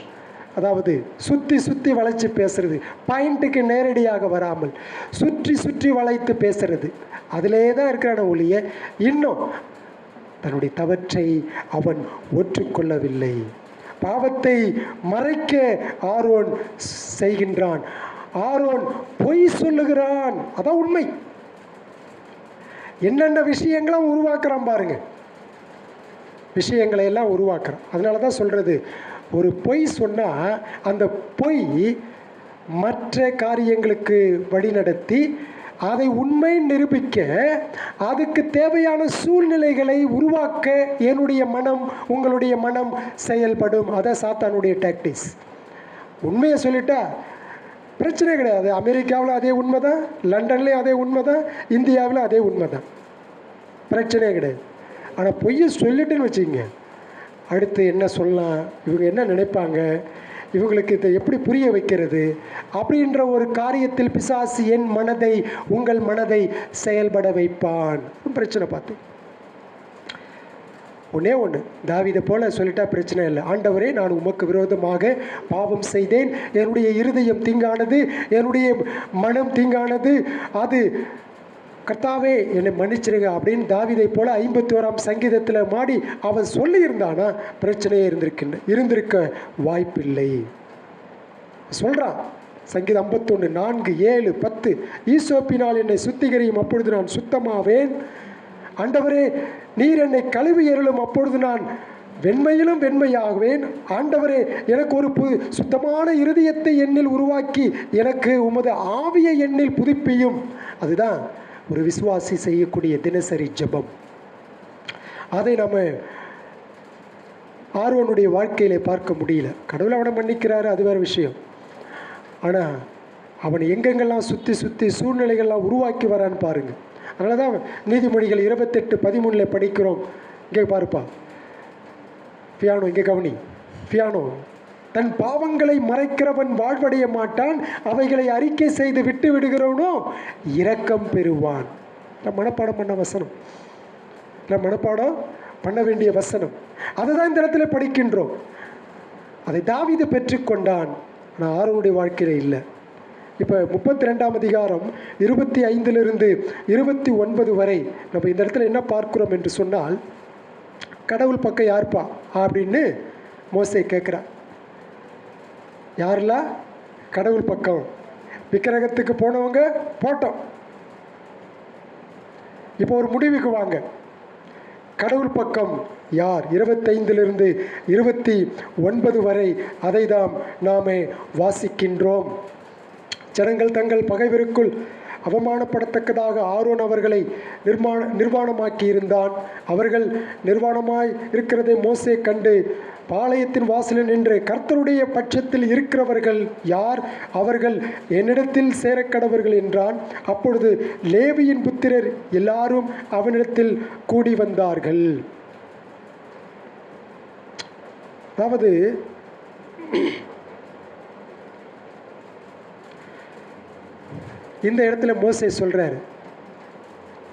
அதாவது சுற்றி சுற்றி வளைச்சி பேசுறது, பாயிண்ட்டுக்கு நேரடியாக வராமல் சுற்றி சுற்றி வளைத்து பேசுறது, அதிலே தான் இருக்கிறான ஒழிய இன்னும் தன்னுடைய தவற்றை அவன் ஒற்றுக்கொள்ளவில்லை. பாவத்தை மறைக்க ஆரோன் செய்கின்றான். ஆரோன் பொய் சொல்லுகிறான். அதான் உண்மை. என்னென்ன விஷயங்களும் உருவாக்குறான் பாருங்க, விஷயங்களை எல்லாம் உருவாக்குறான். அதனால தான் சொல்றது, ஒரு பொய் சொன்னால் அந்த பொய் மற்ற காரியங்களுக்கு வழிநடத்தி அதை உண்மை நிரூபிக்க அதுக்கு தேவையான சூழ்நிலைகளை உருவாக்க என்னுடைய மனம், உங்களுடைய மனம் செயல்படும். அதான் சாத்தானுடைய டாக்டிக்ஸ். உண்மையை சொல்லிட்டா பிரச்சனை கிடையாது. அமெரிக்காவில் அதே உண்மை தான், லண்டன்லேயும் அதே உண்மை தான், இந்தியாவில் அதே உண்மை தான், பிரச்சனையே கிடையாது. ஆனால் பொய்யை சொல்லிட்டுன்னு வச்சுக்கோங்க, அடுத்து என்ன சொல்லலாம், இவங்க என்ன நினைப்பாங்க, இவங்களுக்கு இதை எப்படி புரிய வைக்கிறது அப்படின்ற ஒரு காரியத்தில் பிசாசு என் மனதை, உங்கள் மனதை செயல்பட வைப்பான். பிரச்சனை பார்த்து ஒன்றே ஒன்று, தாவீதை போல சொல்லிட்டா பிரச்சனை இல்லை. ஆண்டவரே, நான் உமக்கு விரோதமாக பாவம் செய்தேன், என்னுடைய இருதயம் தீங்கானது, என்னுடைய மனம் தீங்கானது, அது கர்த்தாவே என்னை மன்னிச்சிருங்க அப்படின்னு தாவீதை போல 51ஆம் சங்கீதத்தில் மாடி அவன் சொல்லியிருந்தானா பிரச்சனையே இருந்திருக்க வாய்ப்பில்லை. சொல்கிறான் சங்கீதம் 51 4 7 10, ஈசோப்பினால் என்னை சுத்திகரியும், அப்பொழுது நான் சுத்தமாவேன். ஆண்டவரே, நீர் என்னை கழுவி எறலும், அப்பொழுது நான் வெண்மையிலும் வெண்மையாகுவேன். ஆண்டவரே, எனக்கு ஒரு சுத்தமான இருதயத்தை என்னில் உருவாக்கி எனக்கு உமது ஆவியை என்னில் புதுப்பியும். அதுதான் ஒரு விசுவாசி செய்யக்கூடிய தினசரி ஜெபம். அதை நம்ம ஆரோனுடைய வாழ்க்கையிலே பார்க்க முடியல. கடவுளை அவனை மன்னிக்கிறாரு, அது வேறு விஷயம். ஆனால் அவனை எங்கெங்கெல்லாம் சுற்றி சுற்றி சூழ்நிலைகள்லாம் உருவாக்கி வரான்னு பாருங்கள். அதனால தான் நீதிமொழிகள் 28:13 படிக்கிறோம். இங்கே பாருப்பா, பியானோ இங்கே கவனி, பியானோ, தன் பாவங்களை மறைக்கிறவன் வாழ்வடைய மாட்டான், அவைகளை அறிக்கை செய்து விட்டு விடுகிறவனோ இரக்கம் பெறுவான். மனப்பாடம் பண்ண வசனம், மனப்பாடம் பண்ண வேண்டிய வசனம், அதுதான் இந்த இடத்துல படிக்கின்றோம். அதை தாவீது பெற்றுக்கொண்டான், ஆனால் ஆரோனுடைய வாழ்க்கையில் இல்லை. இப்போ 32ஆம் அதிகாரம் 25 29 வரை நம்ம இந்த இடத்துல என்ன பார்க்கிறோம் என்று சொன்னால், கடவுள் பக்கம் யாருப்பா அப்படின்னு மோசே கேட்குறான். யாரெல்லாம் கடவுள் பக்கம்? விக்கிரகத்துக்கு போனவங்க போட்டோம், இப்போ ஒரு முடிவுக்கு வாங்க. கடவுள் பக்கம் யார்? 25 29 வரை அதை தான் நாமே வாசிக்கின்றோம். ஜனங்கள் தங்கள் பகைவருக்குள் அவமானப்படத்தக்கதாக ஆரோன் அவர்களை நிர்வாணமாக்கி இருந்தான். அவர்கள் நிர்வாணமாய் இருக்கிறதை மோசே கண்டு பாளையத்தின் வாசலில் நின்று, கர்த்தருடைய பட்சத்தில் இருக்கிறவர்கள் யார்? அவர்கள் என்னிடத்தில் சேரக்கடவர்கள் என்றான். அப்பொழுது லேவியின் புத்திரர் எல்லாரும் அவனிடத்தில் கூடி வந்தார்கள். அதாவது இந்த இடத்துல மோசே சொல்றார்,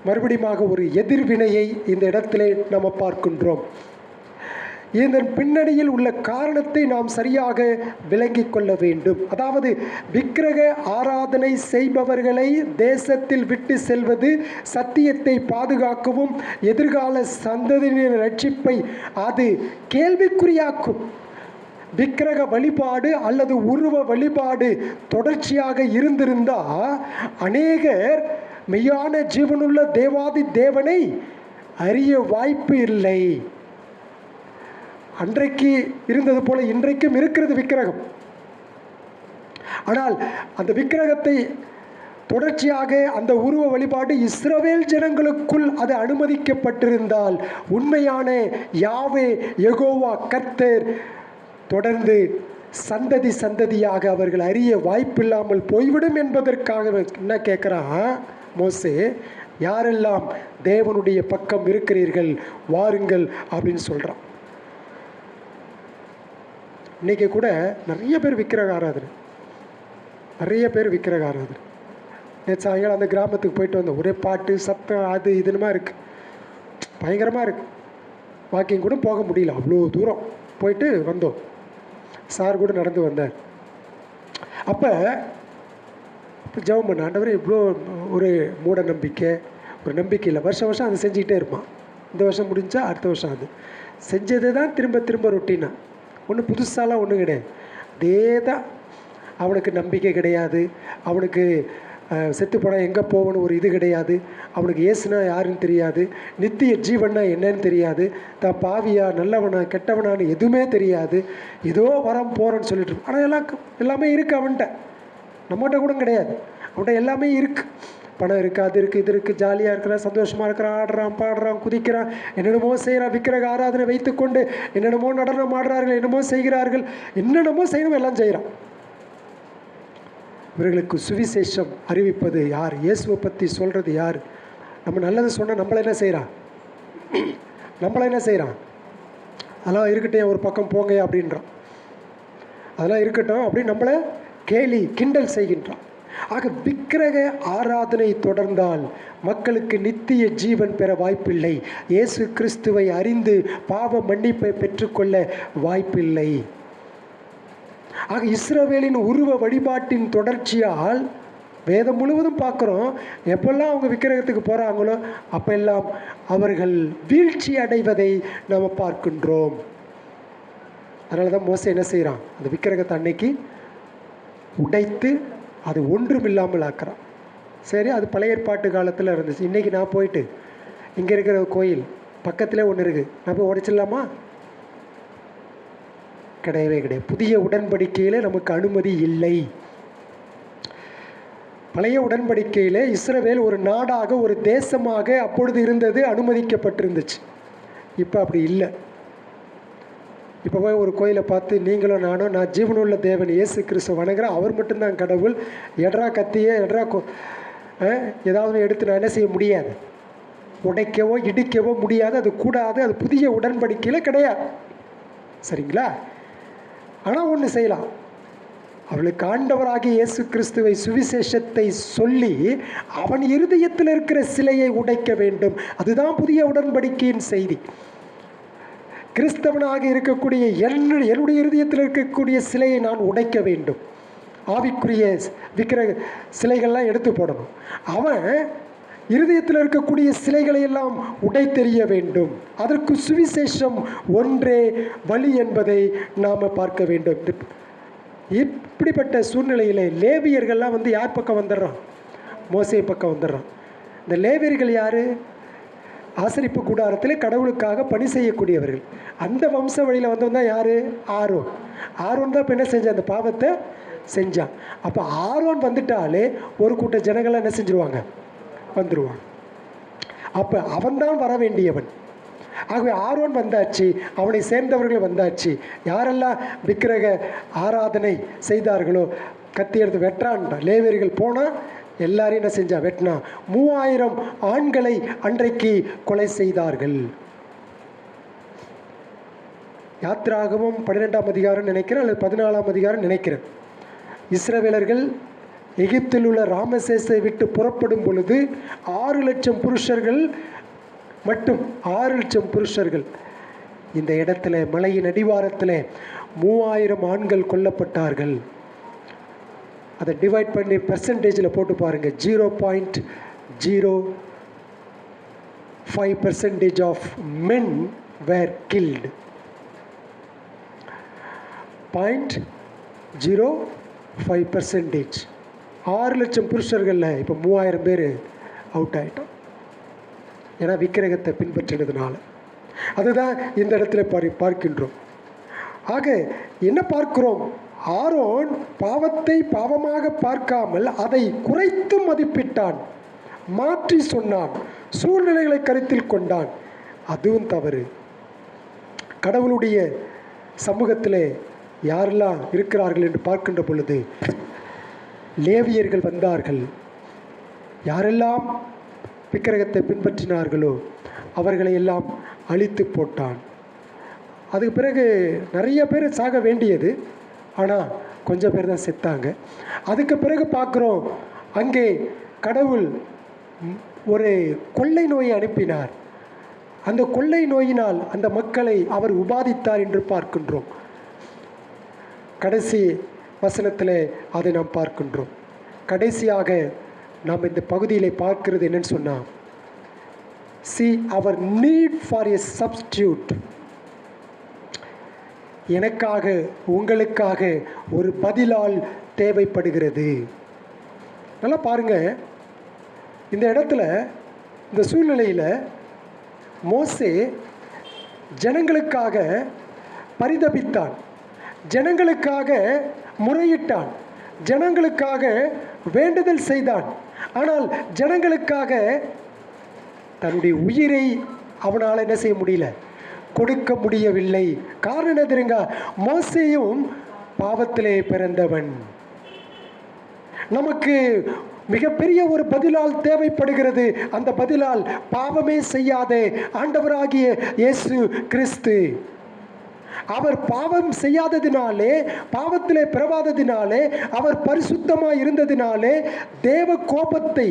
மறுபடியும் ஒரு எதிர்வினையை இந்த இடத்துல நம்ம பார்க்கின்றோம். இதன் பின்னணியில் உள்ள காரணத்தை நாம் சரியாக விளங்கிக் கொள்ள வேண்டும். அதாவது விக்கிரக ஆராதனை செய்பவர்களை தேசத்தில் விட்டு செல்வது சத்தியத்தை பாதுகாக்கவும் எதிர்கால சந்ததியினர் ரட்சிப்பை அது கேள்விக்குறியாக்கும். விக்கிரக வழிபாடு அல்லது உருவ வழிபாடு தொடர்ச்சியாக இருந்திருந்தால் அநேகர் மெய்யான ஜீவனுள்ள தேவாதி தேவனை அறிய வாய்ப்பு இல்லை. அன்றைக்கு இருந்தது போல இன்றைக்கும் இருக்கிறது விக்கிரகம். ஆனால் அந்த விக்கிரகத்தை தொடர்ச்சியாக அந்த உருவ வழிபாடு இஸ்ரவேல் ஜனங்களுக்குள் அது அனுமதிக்கப்பட்டிருந்தால் உண்மையான யாவே யெகோவா கர்த்தர் தொடர்ந்து சந்ததி சந்ததியாக அவர்கள் அறிய வாய்ப்பில்லாமல் போய்விடும் என்பதற்காக என்ன கேட்குறான் மோசே, யாரெல்லாம் தேவனுடைய பக்கம் இருக்கிறீர்கள் வாருங்கள் அப்படின்னு சொல்கிறான். இன்றைக்கி கூட நிறைய பேர் விக்கிரக ஆராதனை, நேற்று சாயங்காலம் அந்த கிராமத்துக்கு போயிட்டு வந்தோம். ஒரே பாட்டு சத்தம் அது இதுனுமா இருக்குது. பயங்கரமாக இருக்குது. வாக்கிங் கூட போக முடியல, அவ்வளோ தூரம் போயிட்டு வந்தோம். சார் கூட நடந்து வந்தார். அப்போ ஜெபம் பண்ண, ஆண்டவரே இவ்வளோ ஒரு மூட நம்பிக்கை, ஒரு நம்பிக்கையில் வருஷம் அதை செஞ்சுக்கிட்டே இருப்பான். இந்த வருஷம் முடிஞ்சால் அடுத்த வருஷம் அது செஞ்சது தான் திரும்ப திரும்ப ரொட்டீனாக, ஒன்றும் புதுசாலாம் ஒன்றும் கிடையாது. அதே தான். அவனுக்கு நம்பிக்கை கிடையாது, அவனுக்கு செத்து போனால் எங்கே போகணும் ஒரு இது கிடையாது, அவனுக்கு இயேசுனா யாருன்னு தெரியாது, நித்திய ஜீவன்னா என்னன்னு தெரியாது, தான் பாவியா நல்லவனா கெட்டவனான்னு எதுவுமே தெரியாது. ஏதோ வரம் போகிறேன்னு சொல்லிட்டு இருப்பான். ஆனால் எல்லாமே இருக்குது அவன்கிட்ட, நம்மகிட்ட கூட கிடையாது. அவன்கிட்ட எல்லாமே இருக்குது. பணம் இருக்குது, அது இருக்குது, இது இருக்குது, ஜாலியாக இருக்கிறான், சந்தோஷமாக இருக்கிறான், ஆடுறான், பாடுறான், குதிக்கிறான், என்னென்னமோ செய்கிறான். விக்கிரக ஆராதனை வைத்துக்கொண்டு என்னென்னமோ நடனம் ஆடுறார்கள், என்னமோ செய்கிறார்கள், என்னென்னமோ செய்யணும், எல்லாம் செய்கிறான். இவர்களுக்கு சுவிசேஷம் அறிவிப்பது யார்? இயேசுவை பற்றி சொல்கிறது யார்? நம்ம நல்லது சொன்னால் நம்மளை என்ன செய்கிறான்? அதெல்லாம் இருக்கட்டும், ஒரு பக்கம் போங்க அப்படின்றான். அதெல்லாம் இருக்கட்டும் அப்படின்னு நம்மளை கேலி கிண்டல் செய்கின்றான். ஆக விக்கிரக ஆராதனை தொடர்ந்தால் மக்களுக்கு நித்திய ஜீவன் பெற வாய்ப்பில்லை. இயேசு கிறிஸ்துவை அறிந்து பாவ மன்னிப்பை பெற்றுக்கொள்ள வாய்ப்பில்லை. ஆக இஸ்ரவேலின் உருவ வழிபாட்டின் தொடர்ச்சியால் வேதம் முழுவதும் பார்க்குறோம், எப்பெல்லாம் அவங்க விக்கிரகத்துக்கு போகிறாங்களோ அப்பெல்லாம் அவர்கள் வீழ்ச்சி அடைவதை நாம் பார்க்கின்றோம். அதனால தான் மோசே என்ன செய்கிறான்? அந்த விக்கிரகத்தை அன்னைக்கு உடைத்து அது ஒன்றும் இல்லாமல் ஆக்குறான். சரி, அது பழைய ஏற்பாட்டு காலத்தில் இருந்துச்சு. இன்றைக்கி நான் போயிட்டு இங்கே இருக்கிற கோயில் பக்கத்தில் ஒன்று இருக்குது, நான் போய் உடைச்சிடலாமா? கிடையவே கிடையாது. புதிய உடன்படிக்கையில் நமக்கு அனுமதி இல்லை. பழைய உடன்படிக்கையில் இஸ்ரவேல் ஒரு நாடாக, ஒரு தேசமாக அப்பொழுது இருந்தது, அனுமதிக்கப்பட்டிருந்துச்சு. இப்போ அப்படி இல்லை. இப்போ போய் ஒரு கோயிலை பார்த்து நீங்களும் நானும், நான் ஜீவனுள்ள தேவன் இயேசு கிறிஸ்துவ வணங்குறேன், அவர் மட்டும்தான் கடவுள், எட்ரா கத்தியே ஏதாவது எடுத்து நான் என்ன செய்ய முடியாது, உடைக்கவோ இடிக்கவோ முடியாது, அது கூடாது. அது புதிய உடன்படிக்கையில் கிடையாது. சரிங்களா? ஆனால் ஒன்று செய்யலாம், அவளுக்கு ஆண்டவராகிய இயேசு கிறிஸ்துவை சுவிசேஷத்தை சொல்லி அவன் இருதயத்தில் இருக்கிற சிலையை உடைக்க வேண்டும். அதுதான் புதிய உடன்படிக்கையின் செய்தி. கிறிஸ்தவனாக இருக்கக்கூடிய என்னுடைய இருதயத்தில் இருக்கக்கூடிய சிலையை நான் உடைக்க வேண்டும். ஆவிக்குரிய விக்கிரக சிலைகள்லாம் எடுத்து போடணும். அவன் இருதயத்தில் இருக்கக்கூடிய சிலைகளை எல்லாம் உடைத்தெறிய வேண்டும். அதற்கு சுவிசேஷம் ஒன்றே வழி என்பதை நாம் பார்க்க வேண்டும். இப்படிப்பட்ட சூழ்நிலையில் லேவியர்கள்லாம் யார் பக்கம் வந்துடுறான்? மோசே பக்கம் வந்துடுறான். இந்த லேவியர்கள் யார்? ஆசரிப்பு கூடாரத்தில் கடவுளுக்காக பணி செய்யக்கூடியவர்கள். அந்த வம்ச வழியில் வந்தவன் தான் யார்? ஆரோன். ஆரோன் தான் இப்போ என்ன செஞ்சான்? அந்த பாவத்தை செஞ்சான். அப்போ ஆரோன் வந்துட்டாலே ஒரு கூட்ட ஜனங்கள்லாம் என்ன செஞ்சுருவாங்க? வந்துடுவான். அப்போ அவன்தான் வர வேண்டியவன். ஆகவே ஆரோன் வந்தாச்சு, அவனை சேர்ந்தவர்கள் வந்தாச்சு. யாரெல்லாம் விக்கிரக ஆராதனை செய்தார்களோ கத்தி எடுத்து வெட்டுறான். லேவியர்கள் போனால் எல்லாரையும் என்ன செஞ்சா? வெட்டினா. 3000 ஆண்களை அன்றைக்கு கொலை செய்தார்கள். யாத்திராகமம் 12ஆம் அதிகாரம் நினைக்கிறேன், அல்லது 14ஆம் அதிகாரம் நினைக்கிறேன். இஸ்ரவேலர்கள் எகிப்தில் உள்ள ராமசேஸை விட்டு புறப்படும் பொழுது 6 லட்சம் புருஷர்கள் மட்டும், 6 லட்சம் புருஷர்கள் இந்த இடத்துல மலையின் அடிவாரத்தில் 3000 ஆண்கள் கொல்லப்பட்டார்கள். அதை டிவைட் பண்ணி பெர்சன்டேஜில் போட்டு பாருங்கள். 0.05% ஆஃப் மென் வேர் கில்டு. 0.05%. 6 லட்சம் புருஷர்களில் இப்போ 3000 பேர் அவுட் ஆகிட்டோம். ஏன்னா விக்கிரகத்தை பின்பற்றினதுனால. அதுதான் இந்த இடத்துல பார்க்கின்றோம். ஆக என்ன பார்க்கிறோம்? ஆரோன் பாவத்தை பாவமாக பார்க்காமல் அதை குறைத்து மதிப்பிட்டான், மாற்றி சொன்னான், சூழ்நிலைகளை கருத்தில் கொண்டான். அதுவும் தவறு. கடவுளுடைய சமூகத்தில் யாரெல்லாம் இருக்கிறார்கள் என்று பார்க்கின்ற பொழுது லேவியர்கள் வந்தார்கள். யாரெல்லாம் விக்கிரகத்தை பின்பற்றினார்களோ அவர்களை எல்லாம் அழித்து போட்டான். அதுக்கு பிறகு நிறைய பேர் சாக வேண்டியது, ஆனால் கொஞ்சம் பேர் தான் செத்தாங்க. அதுக்கு பிறகு பார்க்குறோம், அங்கே கடவுள் ஒரு கொள்ளை நோயை அனுப்பினார். அந்த கொள்ளை நோயினால் அந்த மக்களை அவர் உபாதித்தார் என்று பார்க்கின்றோம். கடைசி வசனத்தில் அதை நாம் பார்க்கின்றோம். கடைசியாக நாம் இந்த பகுதியில் பார்க்கிறது என்னன்னு சொன்னால், see our need for a substitute. எனக்காக உங்களுக்காக ஒரு பதிலால் தேவைப்படுகிறது. நல்லா பாருங்க, இந்த இடத்துல இந்த சூழ்நிலையில் மோசே ஜனங்களுக்காக பரிதபித்தான், ஜனங்களுக்காக முறையிட்டான், ஜனங்களுக்காக வேண்டுதல் செய்தான். ஆனால் ஜனங்களுக்காக தன்னுடைய உயிரை அவனால் என்ன செய்ய முடியல, கொடுக்க முடியவில்லை. காரணம் என்ன தெரியுங்க? மோசேயும் பாவத்திலே பிறந்தவன். நமக்கு மிகப்பெரிய ஒரு பதிலால் தேவைப்படுகிறது. அந்த பதிலால் பாவமே செய்யாத ஆண்டவராகிய இயேசு கிறிஸ்து. அவர் பாவம் செய்யாததினாலே, பாவத்திலே பிறவாததினாலே, அவர் பரிசுத்தமாக இருந்ததினாலே தேவ கோபத்தை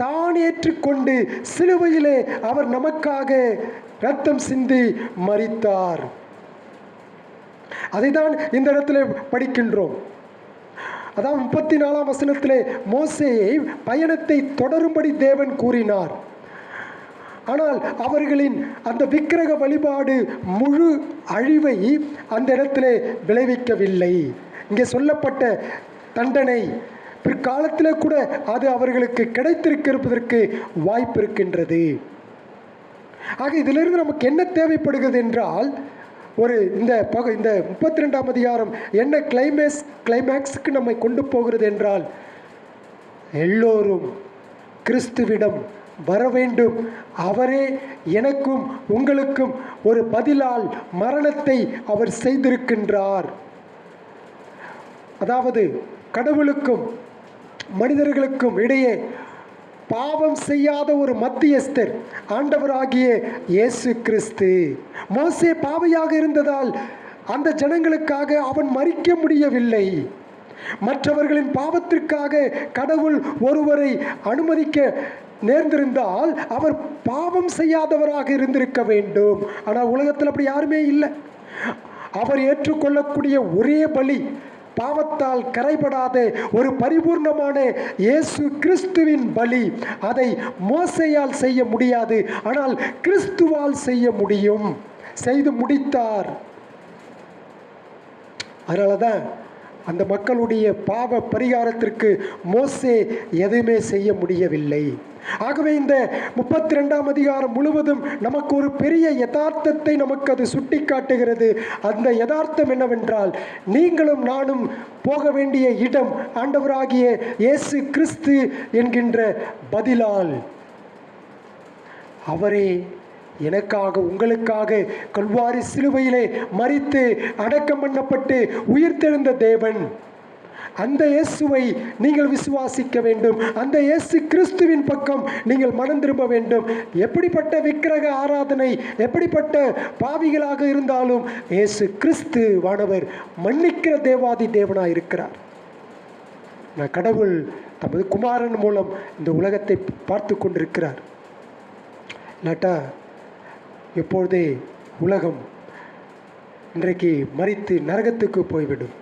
தான் ஏற்றுக்கொண்டு சிலுவையிலே அவர் நமக்காக இரத்தம் சிந்தி மரித்தார். அதைதான் இந்த இடத்துல படிக்கின்றோம். அதாவது 34ஆம் வசனத்திலே மோசேயை பயணத்தை தொடரும்படி தேவன் கூறினார். ஆனால் அவர்களின் அந்த விக்கிரக வழிபாடு முழு அழிவை அந்த இடத்திலே விளைவிக்கவில்லை. இங்கே சொல்லப்பட்ட தண்டனை பிற்காலத்தில் கூட அது அவர்களுக்கு கிடைத்திருக்கிறதற்கு வாய்ப்பு இருக்கின்றது. ஆக இதிலிருந்து நமக்கு என்ன தேவைப்படுகிறது என்றால், இந்த 32ஆம் அதிகாரம் என்ன கிளைமேக்ஸுக்கு நம்மை கொண்டு போகிறது என்றால், எல்லோரும் கிறிஸ்துவிடம் வர வேண்டும். அவரே எனக்கும் உங்களுக்கும் ஒரு பதிலால் மரணத்தை அவர் செய்திருக்கின்றார். அதாவது கடவுளுக்கும் மனிதர்களுக்கும் இடையே பாவம் செய்யாத ஒரு மத்தியஸ்தர் ஆண்டவராகிய இயேசு கிறிஸ்து. மோசே பாவியாக இருந்ததால் அந்த ஜனங்களுக்காக அவன் மரிக்க முடியவில்லை. மற்றவர்களின் பாவத்திற்காக கடவுள் ஒருவரை அனுமதிக்க நேர்ந்திருந்தால் அவர் பாவம் செய்யாதவராக இருந்திருக்க வேண்டும். ஆனால் உலகத்தில் அப்படி யாருமே இல்லை. அவர் ஏற்றுக்கொள்ளக்கூடிய ஒரே பலி பாவத்தால் கரைபடாத ஒரு பரிபூர்ணமான இயேசு கிறிஸ்துவின் பலி. அதை மோசேயால் செய்ய முடியாது, ஆனால் கிறிஸ்துவால் செய்ய முடியும். செய்து முடித்தார். அதனால தான் அந்த மக்களுடைய பாவ பரிகாரத்திற்கு மோசே எதுவுமே செய்ய முடியவில்லை. ஆகவே இந்த 32ஆம் அதிகாரம் முழுவதும் நமக்கு ஒரு பெரிய யதார்த்தத்தை நமக்கு அது சுட்டி காட்டுகிறது. அந்த யதார்த்தம் என்னவென்றால், நீங்களும் நானும் போக வேண்டிய இடம் ஆண்டவராகிய இயேசு கிறிஸ்து என்கின்ற பதிலால். அவரே எனக்காக உங்களுக்காக கல்வாரி சிலுவையிலே மரித்து அடக்கம் பண்ணப்பட்டு உயிர்த்தெழுந்த தேவன். அந்த இயேசுவை நீங்கள் விசுவாசிக்க வேண்டும். அந்த இயேசு கிறிஸ்துவின் பக்கம் நீங்கள் மனம் திரும்ப வேண்டும். எப்படிப்பட்ட விக்கிரக ஆராதனை, எப்படிப்பட்ட பாவிகளாக இருந்தாலும் இயேசு கிறிஸ்து வானவர் மன்னிக்கிற தேவாதி தேவனாக இருக்கிறார். கடவுள் தமது குமாரன் மூலம் இந்த உலகத்தை பார்த்து கொண்டிருக்கிறார். இல்லாட்டா எப்பொழுதே உலகம் இன்றைக்கு மரித்து நரகத்துக்கு போய்விடும்.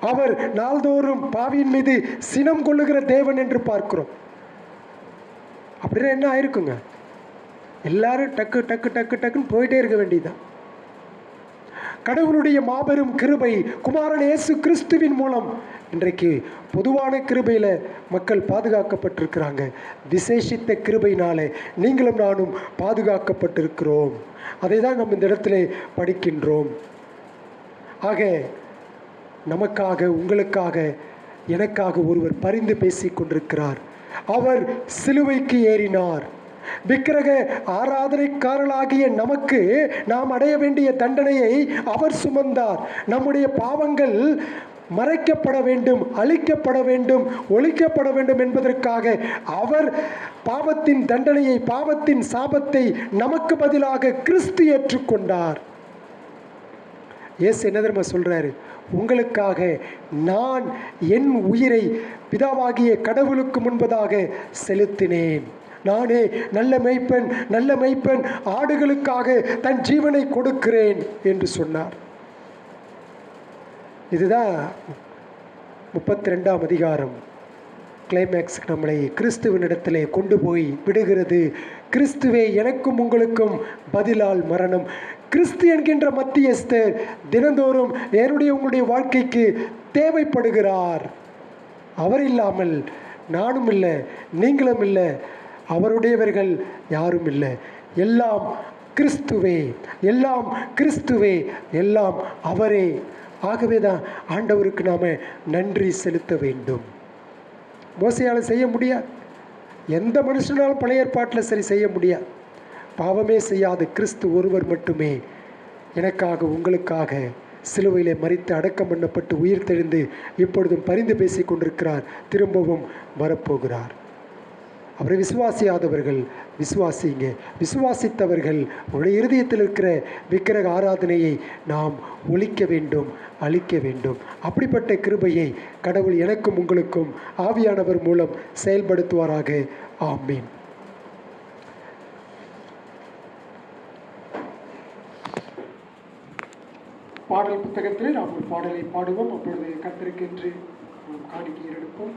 அவர் நாள்தோறும் பாவியின் மீது சினம் கொள்ளுகிற தேவன் என்று பார்க்கிறோம். அப்படின்னா என்ன ஆயிருக்குங்க? எல்லாரும் டக்கு டக்கு டக்கு டக்குன்னு போயிட்டே இருக்க வேண்டியதுதான். கடவுளுடைய மாபெரும் கிருபை குமாரன் இயேசு கிறிஸ்துவின் மூலம் இன்றைக்கு பொதுவான கிருபையில் மக்கள் பாதுகாக்கப்பட்டிருக்கிறாங்க. விசேஷித்த கிருபையினாலே நீங்களும் நானும் பாதுகாக்கப்பட்டிருக்கிறோம். அதை தான் நம்ம இந்த இடத்துல படிக்கின்றோம். ஆக நமக்காக, உங்களுக்காக, எனக்காக ஒருவர் பரிந்து பேசி கொண்டிருக்கிறார். அவர் சிலுவைக்கு ஏறினார். விக்கிரக ஆராதனைக்காரர்களாகிய நமக்கு நாம் அடைய வேண்டிய தண்டனையை அவர் சுமந்தார். நம்முடைய பாவங்கள் மறைக்கப்பட வேண்டும், அழிக்கப்பட வேண்டும், ஒழிக்கப்பட வேண்டும் என்பதற்காக அவர் பாவத்தின் தண்டனையை, பாவத்தின் சாபத்தை நமக்கு பதிலாக கிறிஸ்து ஏற்றுக்கொண்டார். இயேசு என்ன தெரியுமா சொல்றாரு? உங்களுக்காக நான் என் உயிரை பிதாவாகிய கடவுளுக்கு முன்பதாக செலுத்தினேன். நானே நல்ல மேய்ப்பன், நல்ல மேய்ப்பன் ஆடுகளுக்காக தன் ஜீவனை கொடுக்கிறேன் என்று சொன்னார். இதுதான் 32ஆம் அதிகாரம் கிளைமேக்ஸ் நம்மளை கிறிஸ்துவனிடத்திலே கொண்டு போய் விடுகிறது. கிறிஸ்துவே எனக்கும் உங்களுக்கும் பதிலால் மரணம். கிறிஸ்து என்கின்ற மத்தியஸ்தர் தினந்தோறும் என்னுடைய உங்களுடைய வாழ்க்கைக்கு தேவைப்படுகிறார். அவர் இல்லாமல் நானும் இல்லை, நீங்களும் இல்லை, அவருடையவர்கள் யாரும் இல்லை. எல்லாம் கிறிஸ்துவே, எல்லாம் கிறிஸ்துவே, எல்லாம் அவரே. ஆகவே தான் ஆண்டவருக்கு நாம் நன்றி செலுத்த வேண்டும். மோசையால் செய்ய முடியாது, எந்த மனுஷனாலும் பழைய ஏற்பாட்டில் சரி செய்ய முடியாது. பாவமே செய்யாத கிறிஸ்து ஒருவர் மட்டுமே எனக்காக உங்களுக்காக சிலுவையிலே மரித்து அடக்கம் பண்ணப்பட்டு உயிர் தெழுந்து இப்பொழுதும் பரிந்து பேசி கொண்டிருக்கிறார். திரும்பவும் வரப்போகிறார். அவரை விசுவாசியாதவர்கள் விசுவாசிங்க, விசுவாசித்தவர்கள் உங்களுடைய இருதயத்தில் இருக்கிற விக்கிரக ஆராதனையை நாம் ஒழிக்க வேண்டும், அழிக்க வேண்டும். அப்படிப்பட்ட கிருபையை கடவுள் எனக்கும் உங்களுக்கும் ஆவியானவர் மூலம் செயல்படுத்துவாராக. ஆமீன். பாடல் புத்தகத்தில் நாம் ஒரு பாடலை பாடுவோம். அப்பொழுது கர்த்தருக்கென்று நாம் காணிக்கை எடுப்போம்.